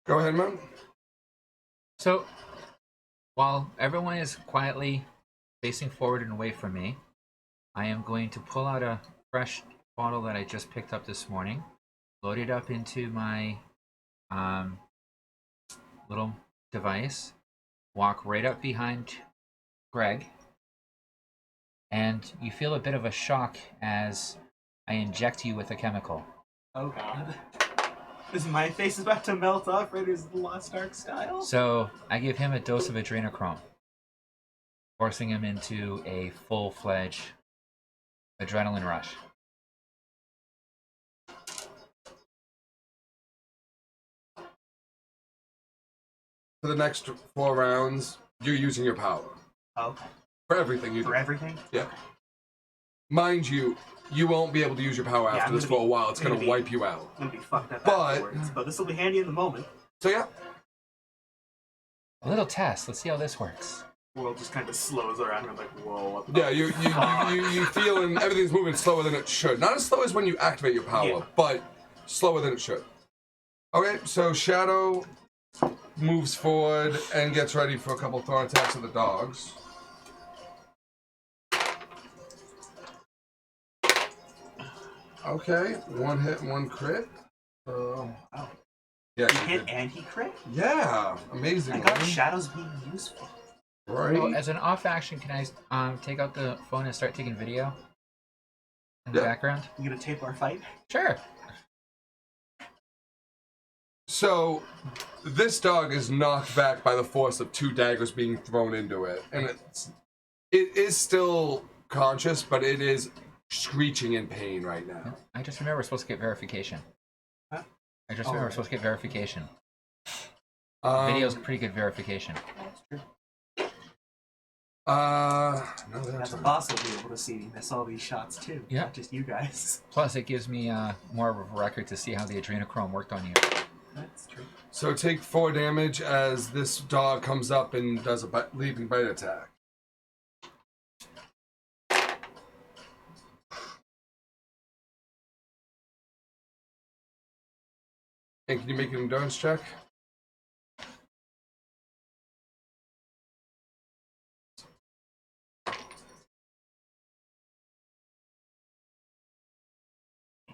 S2: Go ahead, man.
S1: So, while everyone is quietly facing forward and away from me, I am going to pull out a fresh bottle that I just picked up this morning, load it up into my little device, walk right up behind Greg, and you feel a bit of a shock as I inject you with a chemical.
S3: Oh god. My face is about to melt off right as the Lost Ark style.
S1: So I give him a dose of adrenochrome, forcing him into a full-fledged adrenaline rush.
S2: For the next 4 rounds, you're using your power.
S3: Okay.
S2: For everything you do.
S3: For everything?
S2: Yeah. Mind you, you won't be able to use your power after this for a while. It's going to wipe you out.
S3: I'm going to be fucked up
S2: But-
S3: afterwards. But this will be handy in the moment.
S2: So yeah.
S1: A little test. Let's see how this works.
S3: The world just kind of slows around. I'm like, whoa, what the
S2: Yeah, you feel and everything's moving slower than it should. Not as slow as when you activate your power,
S3: Yeah.
S2: but slower than it should. Okay, so Shadow moves forward and gets ready for a couple thrown attacks at the dogs. Okay, 1 hit, 1 crit.
S3: Wow.
S2: Yeah,
S3: He
S2: you
S3: hit
S2: did.
S3: and he crit?
S2: Yeah, amazing.
S3: I got Shadows being useful.
S2: Right?
S1: So as an off action, can I take out the phone and start taking video in the
S2: Yeah.
S1: background?
S3: You gonna tape our fight?
S1: Sure.
S2: So, this dog is knocked back by the force of 2 daggers being thrown into it, and it is still conscious, but it is screeching in pain right now.
S1: I just remember we're supposed to get verification.
S3: Huh?
S1: I just remember we're supposed to get verification.
S2: Um,
S1: Video's pretty good verification.
S3: That's true.
S2: No,
S3: As a boss, will be able to see me miss all these shots too.
S1: Yeah.
S3: Not just you guys.
S1: Plus, it gives me more of a record to see how the adrenochrome worked on you.
S3: That's true.
S2: So take 4 damage as this dog comes up and does a leaping bite attack. And can you make an endurance check?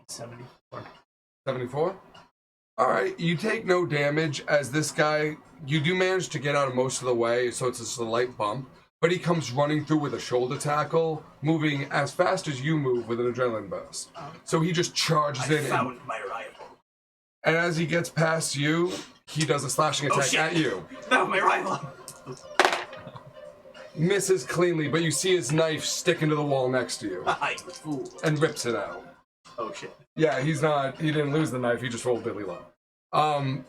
S3: $74.
S2: 74? Alright, you take no damage as this guy, you do manage to get out of most of the way, so it's just a light bump, but he comes running through with a shoulder tackle, moving as fast as you move with an adrenaline burst. So he just charges
S3: I
S2: in,
S3: found my rival.
S2: and as he gets past you, he does a slashing attack
S3: shit.
S2: at you.
S3: Found my rival.
S2: Misses cleanly, but you see his knife stick into the wall next to you,
S3: I fool.
S2: and rips it out.
S3: Oh shit.
S2: Yeah, he didn't lose the knife, he just rolled really low.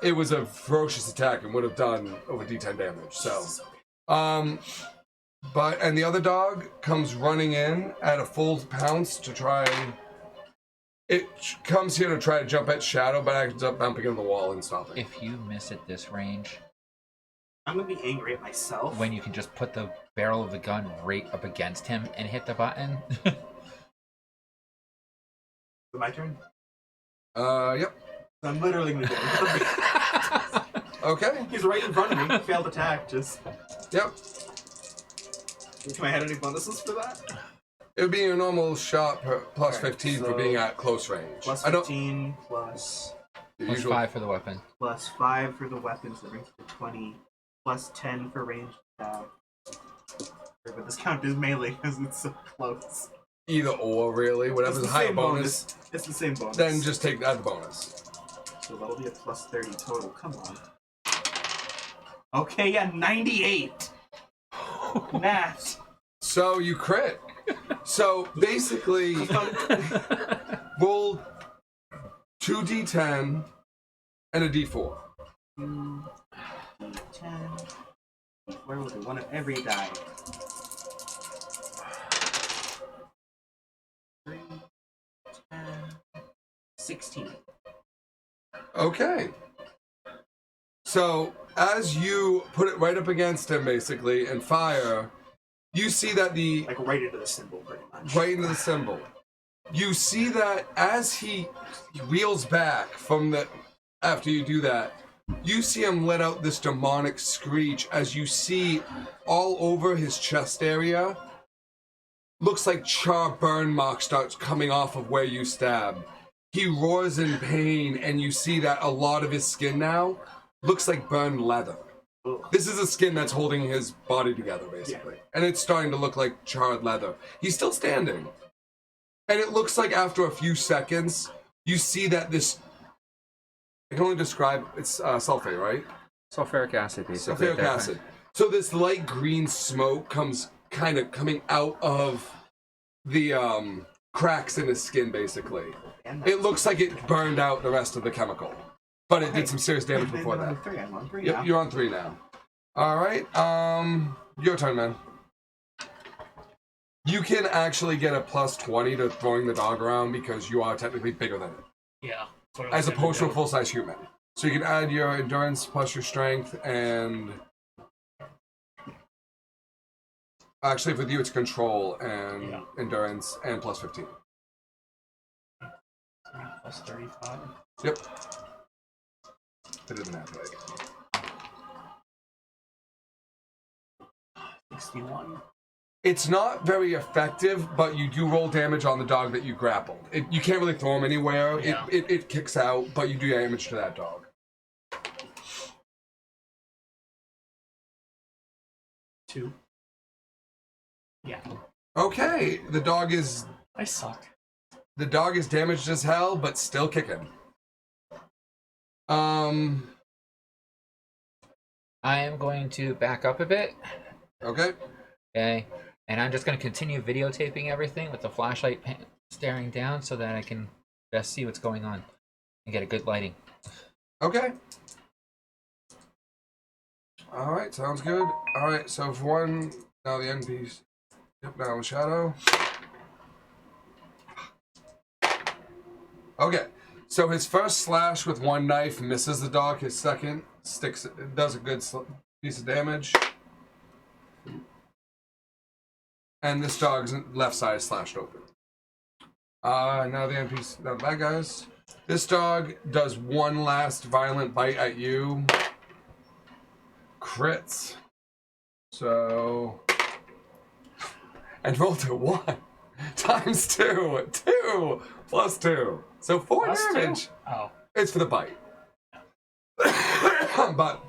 S2: It was a ferocious attack and would have done over D10 damage, so. And the other dog comes running in at a full pounce to try. It comes here to try to jump at Shadow, but ends up bumping into the wall and stopping.
S1: If you miss at this range,
S3: I'm gonna be angry at myself.
S1: when you can just put the barrel of the gun right up against him and hit the button.
S3: My turn?
S2: Yep.
S3: I'm literally gonna do it.
S2: Okay.
S3: He's right in front of me. Failed attack, just.
S2: Yep.
S3: Can I have any bonuses for that?
S2: It would be your normal shot plus
S3: Alright,
S2: 15 for
S3: so-
S2: being at close range.
S3: Plus
S2: I don't.
S3: 15, plus
S2: The
S1: Plus
S2: usual.
S1: 5 for the weapon.
S3: plus 5 for the weapons, that brings it to 20, plus 10 for ranged attack, But this count is melee because it's so close.
S2: Either or, really. Whatever's
S3: It's the
S2: higher
S3: same
S2: bonus,
S3: It's the same bonus.
S2: then just take that bonus.
S3: So that'll be a plus 30 total. Come on. Okay, yeah, 98. Nat.
S2: So you crit. So basically, roll 2d10 and a d4.
S3: 2, 10. Where will be one of every die? 3, 10, 16.
S2: Okay. So as you put it right up against him, basically, and fire, you see that the
S3: Like right into the symbol, pretty much.
S2: right into the symbol. You see that as he wheels back from the after you do that, you see him let out this demonic screech as you see all over his chest area. Looks like char burn marks starts coming off of where you stab. He roars in pain, and you see that a lot of his skin now looks like burned leather.
S3: Ugh.
S2: This is the skin that's holding his body together, basically. And it's starting to look like charred leather. He's still standing. And it looks like after a few seconds, you see that this... I can only describe... It's sulfate, right?
S1: Sulfuric acid, basically.
S2: Sulfuric acid. So this light green smoke comes kind of coming out of the cracks in his skin, basically. It looks like it burned out the rest of the chemical. But it did some serious damage before that.
S3: I'm on 3
S2: Yep,
S3: now.
S2: you're on 3 now. Alright, your turn, man. You can actually get a plus 20 to throwing the dog around because you are technically bigger than it.
S4: Yeah. that's what I was
S2: As
S4: gonna
S2: opposed to a
S4: do.
S2: full-size human. So you can add your endurance plus your strength and... Actually, with you it's control and
S4: Yeah.
S2: endurance and plus 15.
S4: Plus 35.
S2: Yep. Better than that, right?
S4: 61.
S2: It's not very effective, but you do roll damage on the dog that you grappled. You can't really throw him anywhere.
S4: Yeah.
S2: It kicks out, but you do damage to that dog.
S4: 2. Yeah.
S2: Okay, the dog is
S4: I suck.
S2: damaged as hell, but still kicking.
S1: I am going to back up a bit.
S2: Okay.
S1: Okay. And I'm just going to continue videotaping everything with the flashlight staring down so that I can best see what's going on and get a good lighting.
S2: Okay. Alright, sounds good. Alright, so for one, now the end piece. Yep, now the shadow. Okay, so his first slash with one knife misses the dog. His second does a good piece of damage. And this dog's left side is slashed open. Now the NPC, now the bad guys. This dog does one last violent bite at you. Crits. So... And rolled a 1 times 2. 2 plus 2. So 4
S4: Plus 2?
S2: damage.
S4: Oh.
S2: It's for the bite. But,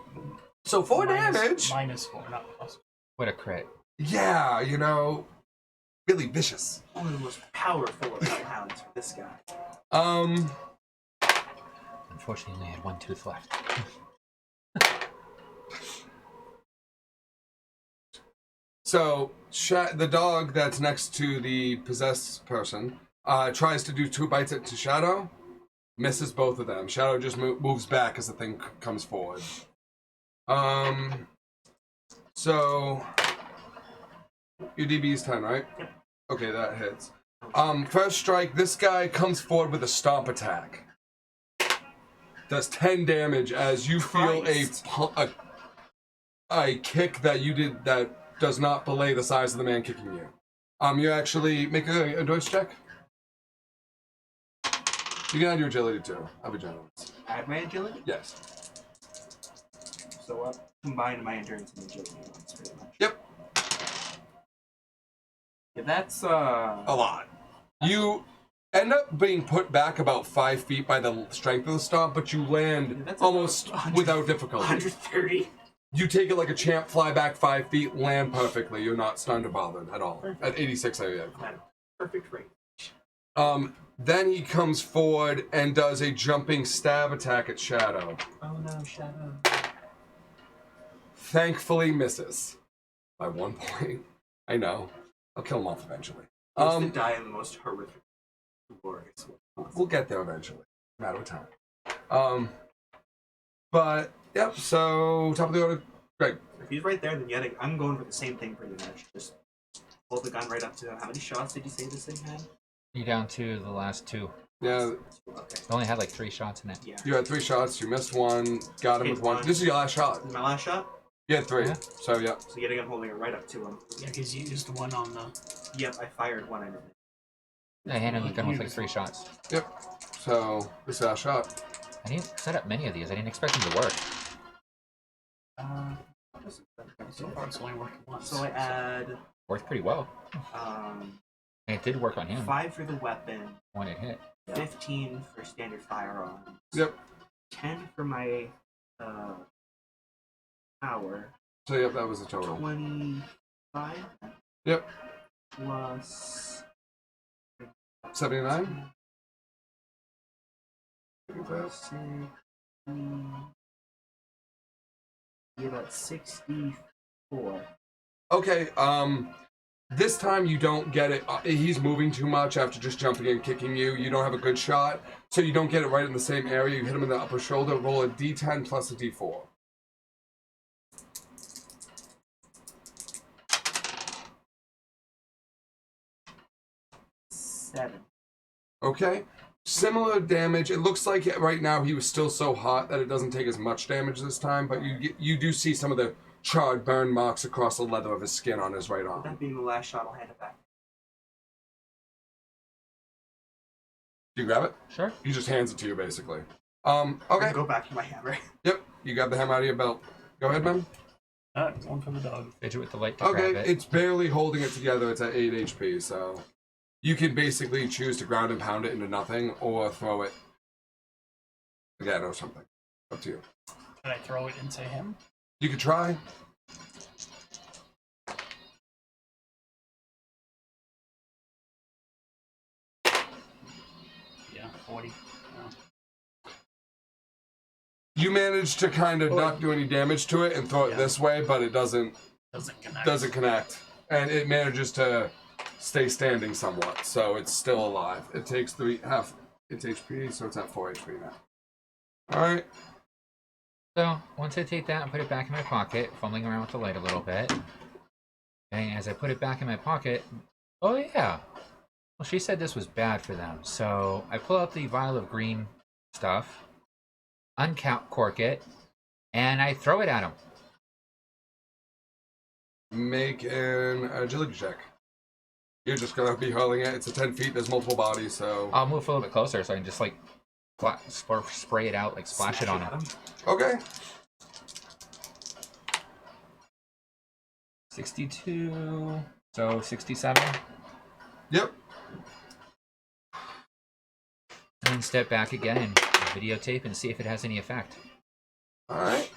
S2: so 4 damage.
S4: Minus 4, not plus.
S1: What a crit.
S2: Yeah, you know, really vicious.
S3: One of the most powerful of hellhounds for this guy.
S1: Unfortunately, I had 1 tooth left.
S2: So, the dog that's next to the possessed person tries to do 2 bites to Shadow, misses both of them. Shadow just moves back as the thing comes forward. So, your DB is 10, right?
S3: Yep.
S2: Okay, that hits. First strike, this guy comes forward with a stomp attack. Does 10 damage as you feel a kick that you did that does not belay the size of the man kicking you. You actually make a endurance check. You can add your agility too. I'll be generous.
S3: Add my agility?
S2: Yes.
S3: So I'll combine my endurance and agility once, pretty much.
S2: Yep.
S3: Yeah, that's
S2: A lot. You end up being put back about 5 feet by the strength of the stomp, but you land
S3: That's
S2: almost
S3: about 100
S2: without difficulty.
S3: 130.
S2: You take it like a champ, fly back 5 feet, land perfectly. You're not stunned or bothered at all.
S3: Perfect.
S2: At 86 AOE.
S3: At perfect rate.
S2: Then he comes forward and does a jumping stab attack at Shadow.
S3: Oh no, Shadow.
S2: Thankfully misses. By 1 point. I know. I'll kill him off eventually.
S3: Wants to die in the most horrific glorious way.
S2: We'll get there eventually. Matter of time. But, yep, so top of the order, Greg.
S3: If he's right there, then I'm going for the same thing pretty much. Just hold the gun right up to him. How many shots did you say this thing had?
S1: You're down to the last 2.
S2: Yeah,
S3: Okay.
S1: I only had like 3 shots in it.
S3: Yeah.
S2: you had 3 shots, you missed 1, got him
S3: Hit
S2: with 1.
S3: one.
S2: This is your last shot.
S3: This is my last shot?
S2: You had 3,
S1: Yeah.
S2: so yeah.
S3: So yet again, holding it right up to him.
S4: Yeah, because you used one on the.
S3: Yep, I fired one enemy.
S1: I handed the gun with like 3 shots.
S2: Yep. So, this is our shot.
S1: I didn't set up many of these. I didn't expect them to work.
S4: So far, it's only working once.
S3: So I add
S1: Worked pretty well.
S3: um,
S1: And it did work on him
S3: 5 for the weapon,
S1: when it hit.
S3: 15 for standard firearms,
S2: Yep.
S3: 10 for my power,
S2: So, yep, that was the total.
S3: 25
S2: Yep.
S3: plus
S2: 79?
S3: about 64.
S2: Okay, this time you don't get it. He's moving too much after just jumping and kicking you. You don't have a good shot, so you don't get it right in the same area. You hit him in the upper shoulder, roll a d10 plus a d4.
S3: Seven.
S2: Okay. Similar damage. It looks like right now he was still so hot that it doesn't take as much damage this time, but you do see some of the charred burn marks across the leather of his skin on his right arm.
S3: That being the last shot, I'll hand it back.
S2: Do you grab it?
S1: Sure.
S2: He just hands it to you, basically. Okay.
S3: Go back to my hammer.
S2: Yep. You got the hammer out of your belt. Go ahead, man.
S4: One for the dog.
S1: Fidget with the light to
S2: Okay,
S1: grab it.
S2: it's barely holding it together. It's at 8 HP, so you can basically choose to ground and pound it into nothing, or throw it again or something. Up to you.
S4: Can I throw it into him?
S2: You could try.
S4: Yeah, 40.
S2: You manage to kind of not do any damage to it and throw it
S4: Yeah.
S2: this way, but it doesn't
S4: Doesn't connect.
S2: and it manages to stay standing somewhat, so it's still alive. It takes half its HP, so it's at 4 HP now. All right.
S1: So, once I take that and put it back in my pocket, fumbling around with the light a little bit, and as I put it back in my pocket, oh yeah, well, she said this was bad for them. So, I pull out the vial of green stuff, uncork it, and I throw it at him.
S2: Make an agility check. You're just gonna be hurling it. It's a 10 feet. There's multiple bodies, so
S1: I'll move a little bit closer so I can just like spray it out, like splash it on him.
S2: okay.
S1: 62, so 67.
S2: Yep.
S1: And then step back again and videotape and see if it has any effect.
S2: All right.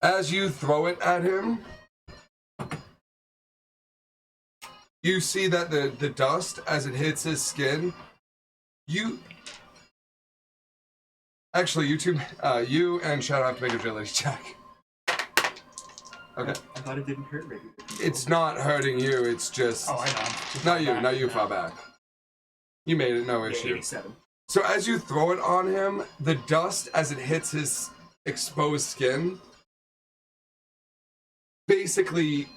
S2: As you throw it at him, you see that the dust, as it hits his skin, you two, you and Shadow have to make a agility check. Okay.
S3: I thought it didn't hurt regular people.
S2: It's not hurting you. It's just
S4: Oh, I know.
S2: not you far back. You made it, no
S3: Yeah,
S2: issue.
S3: 87.
S2: So as you throw it on him, the dust, as it hits his exposed skin, basically,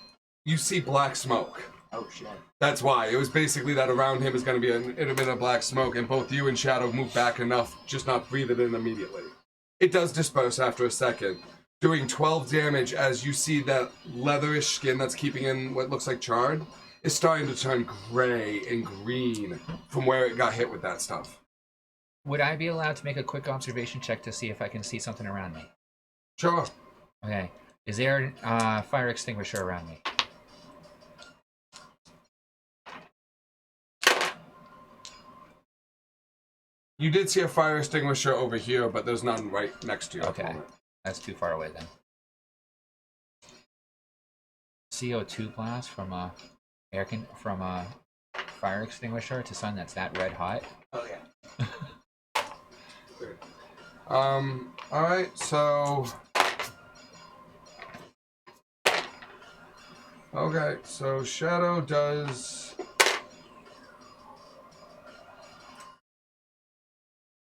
S2: you see black smoke.
S3: Oh shit.
S2: That's why. It was basically that around him is going to be it'd have been a black smoke, and both you and Shadow move back enough, just not breathe it in immediately. It does disperse after a second, doing 12 damage as you see that leatherish skin that's keeping in what looks like charred is starting to turn gray and green from where it got hit with that stuff.
S1: Would I be allowed to make a quick observation check to see if I can see something around me?
S2: Sure.
S1: Okay. Is there a fire extinguisher around me?
S2: You did see a fire extinguisher over here, but there's none right next to you. At the
S1: Okay.
S2: moment.
S1: That's too far away then. CO2 blast from a fire extinguisher to something that's that red hot.
S3: Oh yeah.
S2: Alright, so... Okay, so Shadow does...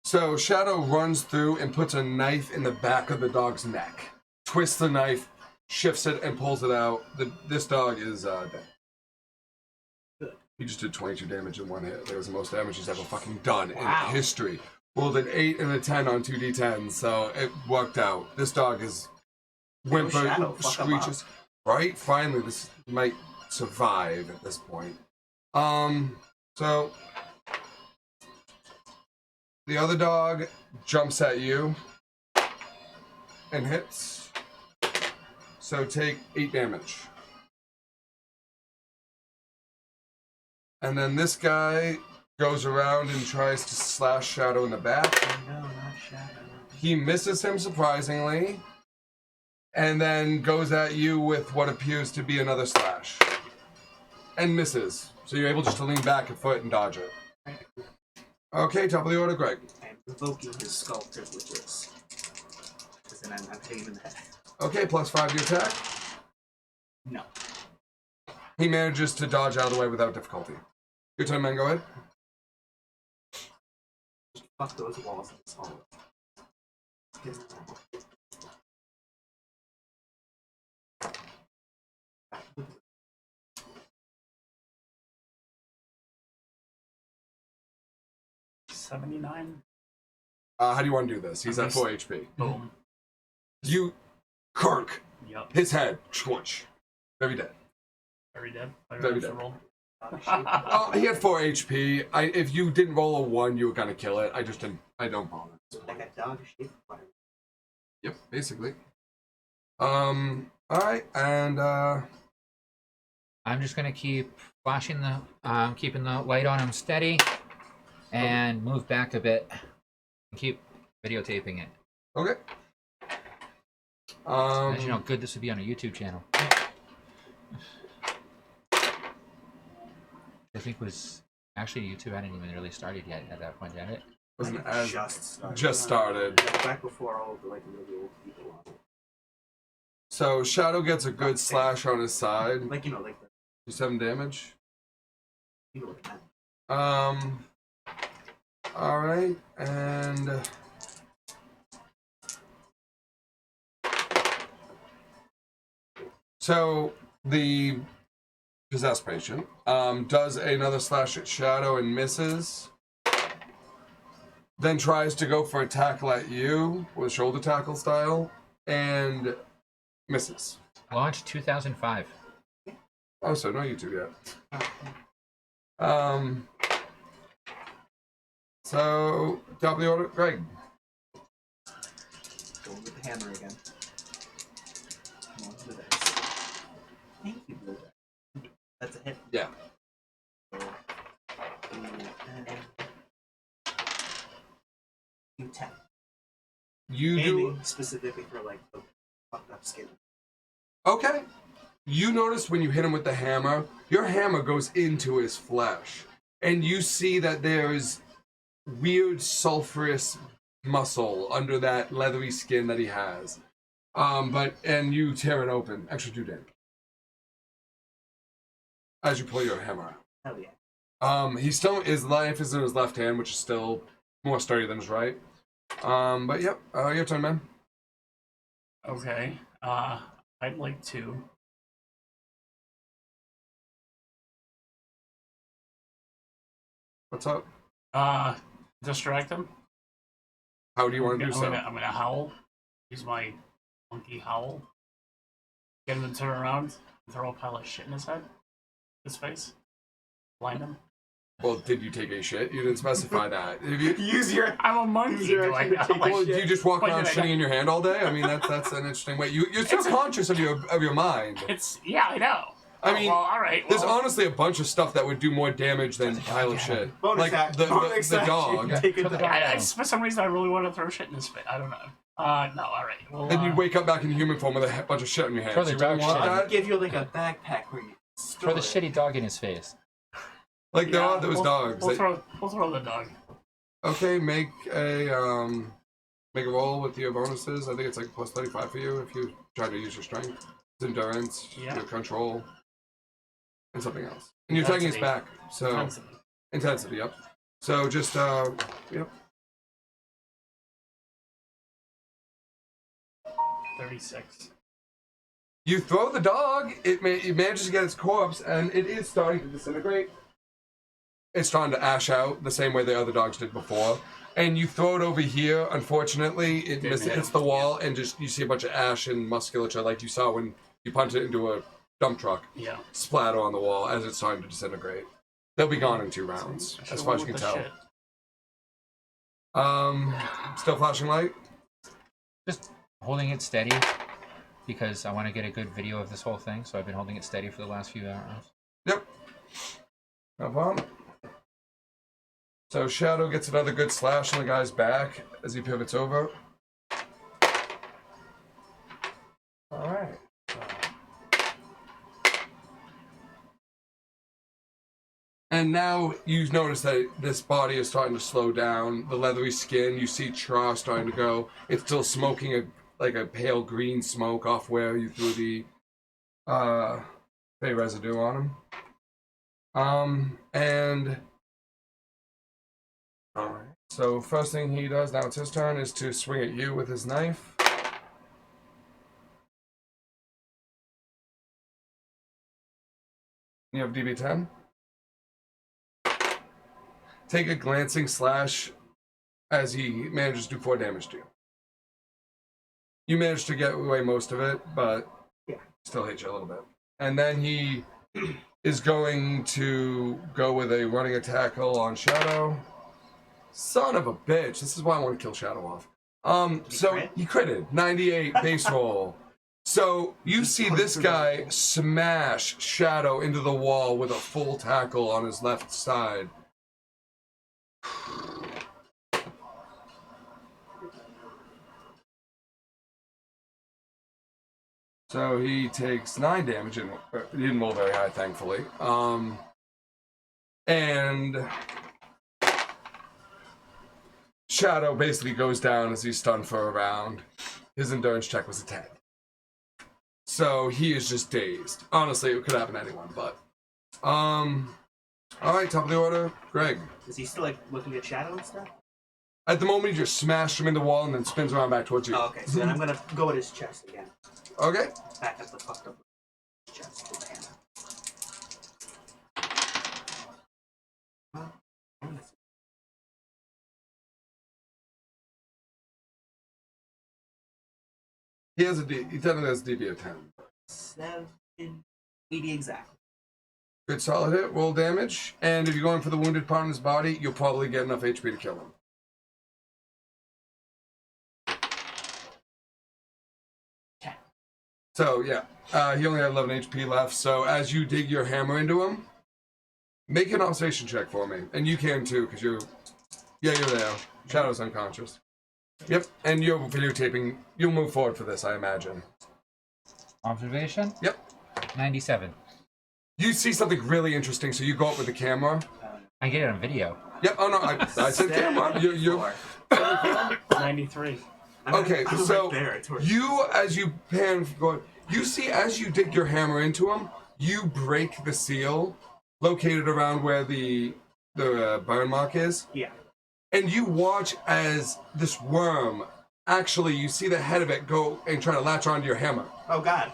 S2: So Shadow runs through and puts a knife in the back of the dog's neck. Twists the knife, shifts it, and pulls it out. This dog is dead. He just did 22 damage in one hit. That was the most damage he's ever fucking done in history. Rolled an 8 and a 10 on 2d10, so it worked out. This dog is whimper, screeches. Right? Finally, this might survive at this point. So the other dog jumps at you and hits. So take 8 damage. And then this guy goes around and tries to slash Shadow in the back.
S3: No, not Shadow.
S2: He misses him surprisingly, and then goes at you with what appears to be another slash. And misses. So you're able just to lean back a foot and dodge it. Okay, top of the order, Greg.
S3: I'm invoking his skull privileges. Because then I'm hitting him in the head.
S2: Okay, +5 to your attack.
S3: No.
S2: He manages to dodge out of the way without difficulty. Your turn, man, go ahead.
S3: Fuck those walls in this hallway.
S4: $79.
S2: How do you want to do this? He's at 4 HP.
S4: Boom.
S2: You, Kirk,
S4: Yep.
S2: his head, squish. Very dead.
S4: Very dead.
S2: Very dead.
S4: Roll.
S2: He had 4 HP. If you didn't roll a 1, you were gonna kill it. I just didn't. I don't bother.
S3: Like a dog shaped fire.
S2: Yep, basically. Alright, and
S1: I'm just gonna keep flashing the, keeping the light on him steady, and move back a bit, and keep videotaping it.
S2: okay.
S1: Imagine how good this would be on a YouTube channel. I think was actually YouTube hadn't even really started yet at that point, had it?
S2: Wasn't
S3: Like,
S2: as
S3: just
S2: started.
S3: Back before all of the really old people on it.
S2: So Shadow gets a good slash on his side.
S3: Like like the
S2: 7 damage.
S3: people like that.
S2: Alright, and so the possessed patient does another slash at Shadow and misses. Then tries to go for a tackle at you with shoulder tackle style and misses.
S1: Launched 2005.
S2: Oh, so no YouTube yet. So top of the order, Greg.
S3: Going with the hammer again. Come on to this. Thank you, Blue. That's a hit.
S2: Yeah.
S3: So, 10.
S2: You do.
S3: Aiming specifically for like the fucked up skin.
S2: Okay. You notice when you hit him with the hammer, your hammer goes into his flesh. And you see that there's weird sulfurous muscle under that leathery skin that he has. And you tear it open. Extra 2 damage. As you pull your hammer out.
S3: Hell yeah.
S2: He still, his knife is in his left hand, which is still more sturdy than his right. But yep, your turn, man.
S4: Okay. I'd like to.
S2: What's up?
S4: Distract him.
S2: How do you want to do so?
S4: I'm gonna howl. Use my monkey howl. Get him to turn around. Throw a pile of shit in his head. His face. Blind him.
S2: Well, did you take a shit? You didn't specify that. If you,
S3: Use your.
S4: I'm a monkey.
S3: Use your
S4: Do I
S3: action to
S4: know?
S3: take
S4: Like,
S2: well, do you just walk
S4: Why
S2: around
S4: did I
S2: shitting in your hand all day? I mean, that's an interesting way. You're still conscious of your mind.
S4: it's I know.
S2: I mean,
S4: well, all right.
S2: There's
S4: Well,
S2: honestly a bunch of stuff that would do more damage than a pile of shit.
S3: Bonus
S2: Like
S3: act.
S2: the
S3: Bonus action.
S2: dog.
S3: Take a
S1: For the
S3: dog.
S1: dog.
S4: for some reason, I really want to throw shit in his face. I don't know. No, alright. Well,
S2: And you wake up back in human form with a bunch of shit in your hands.
S1: Throw the
S2: You really
S1: dog
S2: want
S1: shit.
S3: I'll
S2: that?
S3: give you like a backpack where you
S1: Throw the shitty dog in his face.
S2: Like there are those
S4: we'll,
S2: dogs.
S4: We'll
S2: that-
S4: throw the dog.
S2: Okay, make a roll with your bonuses. I think it's like plus 35 for you if you try to use your strength, endurance,
S4: Yeah.
S2: your control, and something else. And you're taking us back, so intensity. Yep. So just yep.
S4: 36.
S2: You throw the dog. It manages to get its corpse, and it is starting to disintegrate. It's starting to ash out the same way the other dogs did before. And you throw it over here. Unfortunately, it hits the wall, and just you see a bunch of ash and musculature, like you saw when you punched it into a dump truck.
S4: Yeah.
S2: Splatter on the wall as it's starting to disintegrate. They'll be gone in 2 rounds, as far as you can tell.
S4: Shit.
S2: Still flashing light.
S1: Just holding it steady because I want to get a good video of this whole thing. So I've been holding it steady for the last few hours.
S2: Yep. No problem. So Shadow gets another good slash on the guy's back as he pivots over. Alright. And now you notice that this body is starting to slow down. The leathery skin, you see char starting to go. It's still smoking like a pale green smoke off where you threw the fey residue on him. Alright. So first thing he does, now it's his turn, is to swing at you with his knife. You have DB10. Take a glancing slash as he manages to do 4 damage to you. You managed to get away most of it, but still hit you a little bit. And then he is going to go with a running attack on Shadow. Son of a bitch. This is why I want to kill Shadow off. He critted. 98 base roll. So you see this guy smash Shadow into the wall with a full tackle on his left side. So he takes 9 damage, and he didn't roll very high, thankfully. And Shadow basically goes down as he's stunned for a round. His endurance check was a 10. So he is just dazed. Honestly, it could happen to anyone, but... Alright, top of the order, Greg.
S3: Is he still like looking at Shadow and stuff?
S2: At the moment, you just smashed him in the wall and then spins around back towards you.
S3: Oh, okay, so then I'm gonna go at his chest again.
S2: Okay.
S3: Back up the fucked up chest with the hammer.
S2: He technically has a DB of 10.
S3: 780 exactly.
S2: Good solid hit, roll damage, and if you're going for the wounded part in his body, you'll probably get enough HP to kill him. So, yeah, he only had 11 HP left, so as you dig your hammer into him, make an observation check for me. And you can too, because you're there. Shadow's unconscious. Yep, and you're videotaping. You'll move forward for this, I imagine.
S1: Observation?
S2: Yep.
S1: 97.
S2: You see something really interesting, so you go up with the camera.
S1: I get it on video.
S2: Yep, oh no, I said camera. You
S4: 93.
S2: Okay, so
S3: right there, it's worth
S2: you, as you pan going, you see as you dig your hammer into him, you break the seal located around where the burn mark is.
S3: Yeah.
S2: And you watch as this worm, actually, you see the head of it go and try to latch onto your hammer.
S3: Oh god.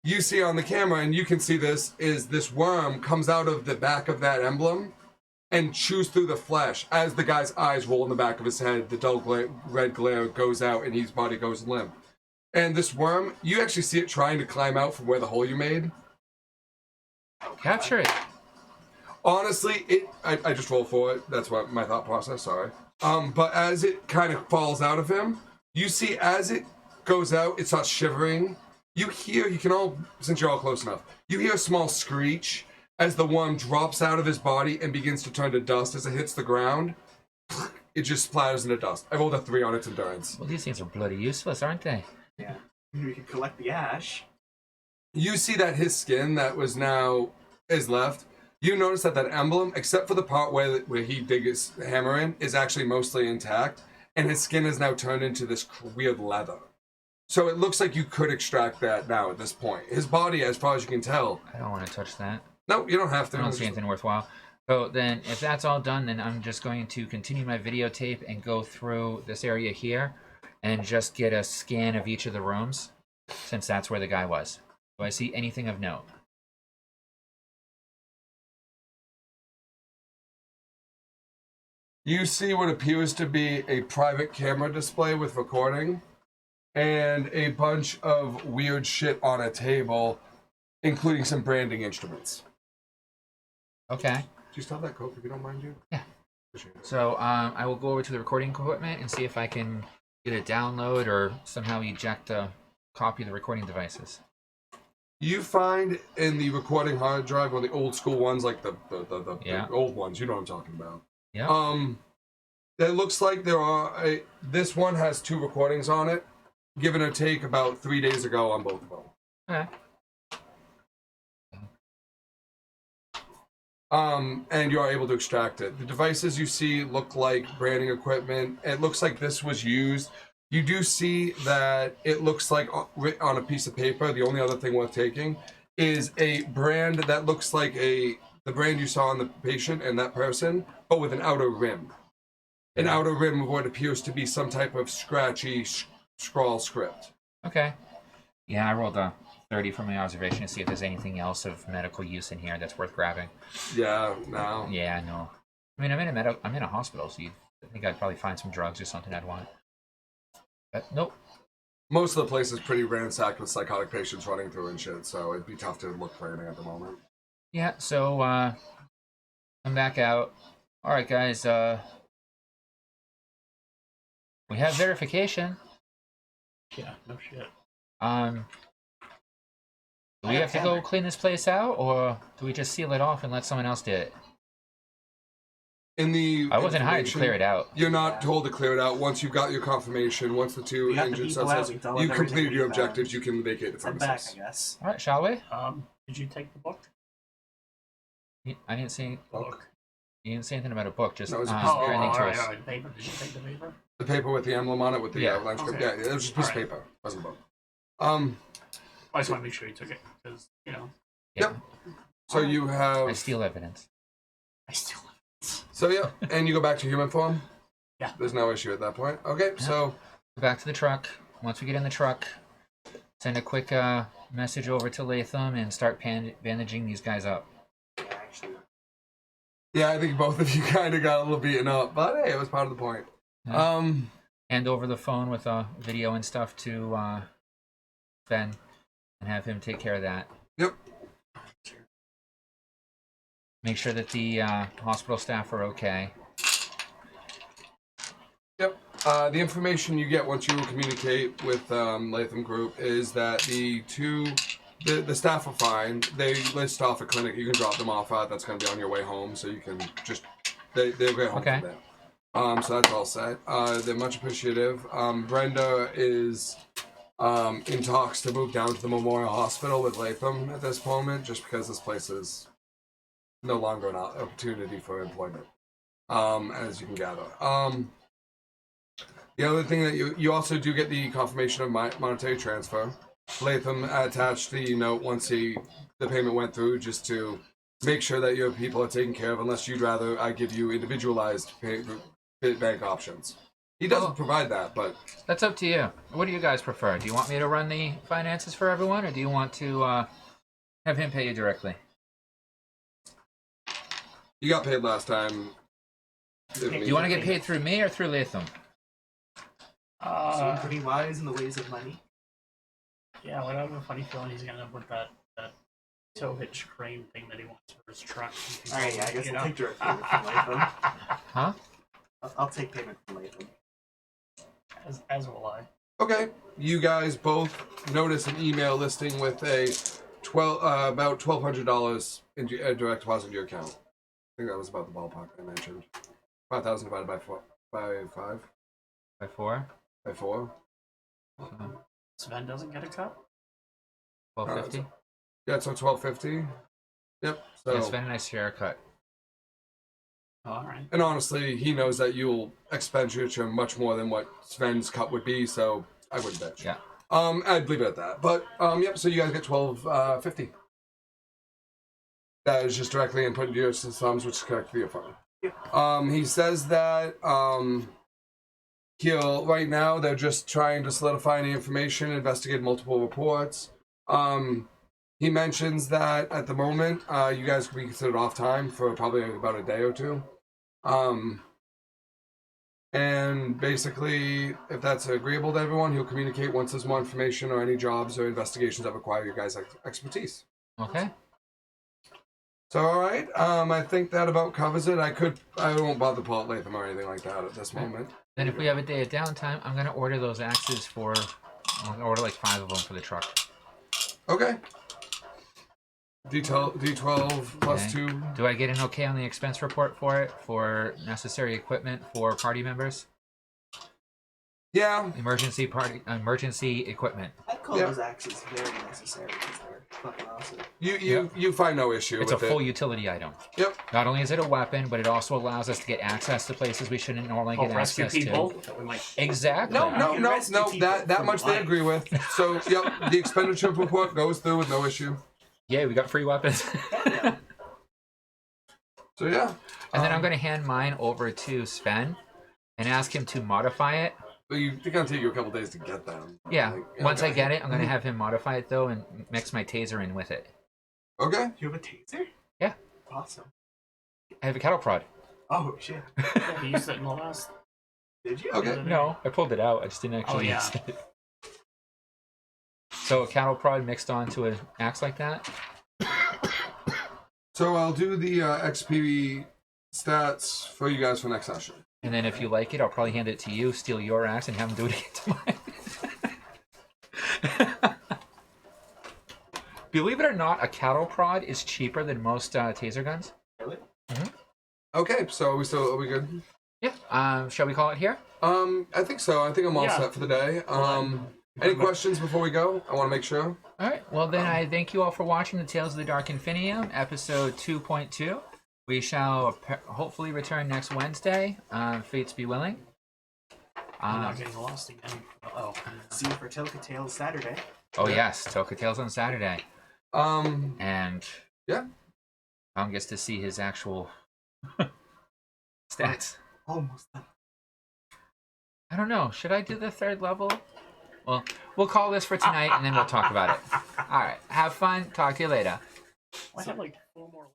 S2: You see on the camera, and you can see this, is this worm comes out of the back of that emblem and chews through the flesh. As the guy's eyes roll in the back of his head, the dull red glare goes out and his body goes limp. And this worm, you actually see it trying to climb out from where the hole you made.
S1: Capture it.
S2: Honestly, I just rolled for it. That's what my thought process, sorry. But as it kind of falls out of him, you see as it goes out, it starts shivering. You can all, since you're all close enough, you hear a small screech as the worm drops out of his body and begins to turn to dust as it hits the ground. it just splatters into dust. I rolled a 3 on its endurance.
S1: Well, these things are bloody useless, aren't they?
S3: Yeah. We can collect the ash.
S2: You see that his skin that was now is left. You notice that that emblem, except for the part where he dig his hammer in, is actually mostly intact, and his skin is now turned into this weird leather. So it looks like you could extract that now at this point. His body, as far as you can tell.
S1: I don't want to touch that.
S2: No, you don't have to.
S1: I don't see anything worthwhile. So then, if that's all done, then I'm just going to continue my videotape and go through this area here and just get a scan of each of the rooms, since that's where the guy was. Do I see anything of note?
S2: You see what appears to be a private camera display with recording and a bunch of weird shit on a table, including some branding instruments.
S1: Okay.
S2: Do you still have that coat if you don't mind, you?
S1: Yeah.
S2: Appreciate it.
S1: So I will go over to the recording equipment and see if I can get a download or somehow eject a copy of the recording devices.
S2: You find in the recording hard drive, one of the old school ones, like the
S1: Yeah.
S2: old ones, you know what I'm talking about.
S1: Yeah.
S2: It looks like there are this one has 2 recordings on it, given or take about 3 days ago on both of them.
S1: Okay.
S2: And you are able to extract it. The devices you see look like branding equipment. It looks like this was used. You do see that it looks like written on a piece of paper. The only other thing worth taking is a brand that looks like the brand you saw on the patient and that person, but with an outer rim. An outer rim of what appears to be some type of scratchy scrawl script.
S1: Okay. Yeah, I rolled a 30 from my observation to see if there's anything else of medical use in here that's worth grabbing.
S2: Yeah, no.
S1: Yeah, no. I mean, I'm in a hospital, so I think I'd probably find some drugs or something I'd want. But nope.
S2: Most of the place is pretty ransacked with psychotic patients running through and shit, so it'd be tough to look for anything at the moment.
S1: Yeah, so I'm back out. All right, guys. We have verification.
S4: Yeah, no shit.
S1: Do we have to go clean this place out, or do we just seal it off and let someone else do it?
S2: In the
S1: I wasn't hired to clear it out.
S2: You're not told to clear it out. Once you've got your confirmation, once the 2
S3: We got the
S2: injured
S3: people out,
S2: suspects,
S3: we tell
S2: you
S3: them
S2: completed
S3: everything
S2: your
S3: we found.
S2: objectives, you can vacate the
S3: Send
S2: premises.
S3: back, I guess.
S1: All right, shall we?
S4: Did you take the book?
S1: I didn't see.
S2: Book.
S1: You didn't say anything about a book. Just
S2: No, it was a piece
S4: Oh,
S2: of
S4: all
S1: branding
S4: right,
S1: tools.
S4: all right. Paper. Did you take the paper?
S2: The paper with the emblem on it with the
S1: Yeah.
S2: outline script.
S4: Okay.
S2: Yeah, it was just a piece of
S4: Alright.
S2: paper. It wasn't a book.
S4: I just want to make sure you took it because
S1: Yeah.
S2: So you
S1: I
S2: have.
S1: steal evidence.
S4: I still.
S2: So yeah, and you go back to human form?
S4: Yeah.
S2: There's no issue at that point. Okay, so.
S1: Back to the truck. Once we get in the truck, send a quick message over to Latham and start bandaging these guys up.
S3: Yeah, actually.
S2: Yeah, I think both of you kind of got a little beaten up, but hey, it was part of the point.
S1: Yeah. Hand over the phone with video and stuff to Ben and have him take care of that.
S2: Yep.
S1: Make sure that the hospital staff are okay.
S2: Yep. The information you get once you communicate with Latham Group is that the staff are fine. They list off a clinic you can drop them off at. That's going to be on your way home, so you can just they'll get home
S1: Okay.
S2: from there. So that's all set. They're much appreciative. Brenda is in talks to move down to the Memorial Hospital with Latham at this moment, just because this place is no longer an opportunity for employment, as you can gather. The other thing that you also do get the confirmation of monetary transfer. Latham attached the note once the payment went through, just to make sure that your people are taken care of, unless you'd rather I give you individualized bank options. He doesn't provide that, but...
S1: That's up to you. What do you guys prefer? Do you want me to run the finances for everyone, or do you want to have him pay you directly?
S2: You got paid last time.
S1: Do you want to get paid through me or through Latham?
S3: Seem pretty wise in the ways of money.
S4: Yeah, well, I have a funny feeling he's gonna with that tow hitch crane thing that he wants for his truck.
S3: Alright, yeah, I guess
S4: You
S3: I'll
S4: know?
S3: take direct payment from Latham.
S1: Huh?
S3: I'll take payment from Latham.
S4: As will I.
S2: Okay. You guys both notice an email listing with about $1,200 in direct deposit into your account. I think that was about the ballpark I mentioned. 5,000 divided by 4. by 5.
S1: By 4.
S2: By 4.
S1: So
S4: Sven doesn't get a cut?
S1: 1250.
S2: Yeah, so 1250. Yep. So
S1: Yeah, Sven and I share a cut.
S4: Oh, alright.
S2: and honestly, he knows that you'll expenditure much more than what Sven's cut would be, so I wouldn't bitch.
S1: Yeah.
S2: I'd leave it at that. But yep, so you guys get 1250. That is just directly input into your systems, which is correct for your phone.
S3: Yeah.
S2: He says that he'll right now they're just trying to solidify any information, investigate multiple reports. He mentions that at the moment, you guys could be considered off time for probably about a day or two. And basically, if that's agreeable to everyone, he'll communicate once there's more information or any jobs or investigations that require your guys' expertise.
S1: Okay.
S2: So, all right. I think that about covers it. I won't bother Paul Latham or anything like that at this moment.
S1: Then if we have a day of downtime, I'm gonna order those axes for. I'm gonna order like 5 of them for the truck.
S2: Okay. D12 plus
S1: Okay.
S2: 2.
S1: Do I get an okay on the expense report for it for necessary equipment for party members?
S2: Yeah.
S1: Emergency equipment.
S3: I'd call
S2: Yeah.
S3: those axes very necessary because they're fucking awesome.
S2: You find no issue
S1: It's a
S2: with
S1: full
S2: it.
S1: utility item.
S2: Yep.
S1: Not only is it a weapon, but it also allows us to get access to places we shouldn't normally
S4: Oh,
S1: get
S4: rescue
S1: access
S4: people?
S1: to.
S4: That we might...
S1: Exactly.
S2: No,
S3: can rescue people
S2: that
S3: from
S2: much they
S3: life.
S2: agree with. So, yep, the expenditure report goes through with no issue.
S1: Yeah, we got free weapons.
S3: Yeah.
S2: So, yeah.
S1: And then I'm going to hand mine over to Sven and ask him to modify it.
S2: But it's going to take you a couple days to get them.
S1: Yeah,
S2: Like,
S1: once I
S2: okay.
S1: get it, I'm going to have him modify it though and mix my taser in with it.
S2: Okay.
S3: You have a taser?
S1: Yeah.
S3: Awesome.
S1: I have a cattle prod.
S3: Oh, shit.
S4: Yeah, he used it in the last...
S3: Did you?
S2: Okay.
S1: No, I pulled it out. I just didn't actually
S4: yeah.
S1: use it. So a cattle prod mixed onto an axe like that?
S2: So, I'll do the XP stats for you guys for next session.
S1: And then if you like it, I'll probably hand it to you, steal your axe, and have him do it again to mine. Believe it or not, a cattle prod is cheaper than most taser guns.
S3: Really?
S2: Okay, so are we good?
S1: Yeah. Shall we call it here?
S2: I think so. I think I'm all
S4: Yeah.
S2: set for the day. Any questions before we go? I want to make sure.
S1: All right. Well, then I thank you all for watching the Tales of the Dark Infinium, episode 2.2. We shall hopefully return next Wednesday, fates be willing.
S4: I'm not getting lost again. Uh-oh.
S3: See you for Toka Tales Saturday.
S1: Oh yes, Toka Tales on Saturday. And
S2: Yeah.
S1: Tom gets to see his actual stats.
S3: Almost done.
S1: I don't know. Should I do the 3rd level? Well, we'll call this for tonight, and then we'll talk about it. All right. Have fun. Talk to you later.
S4: I had like 4 more...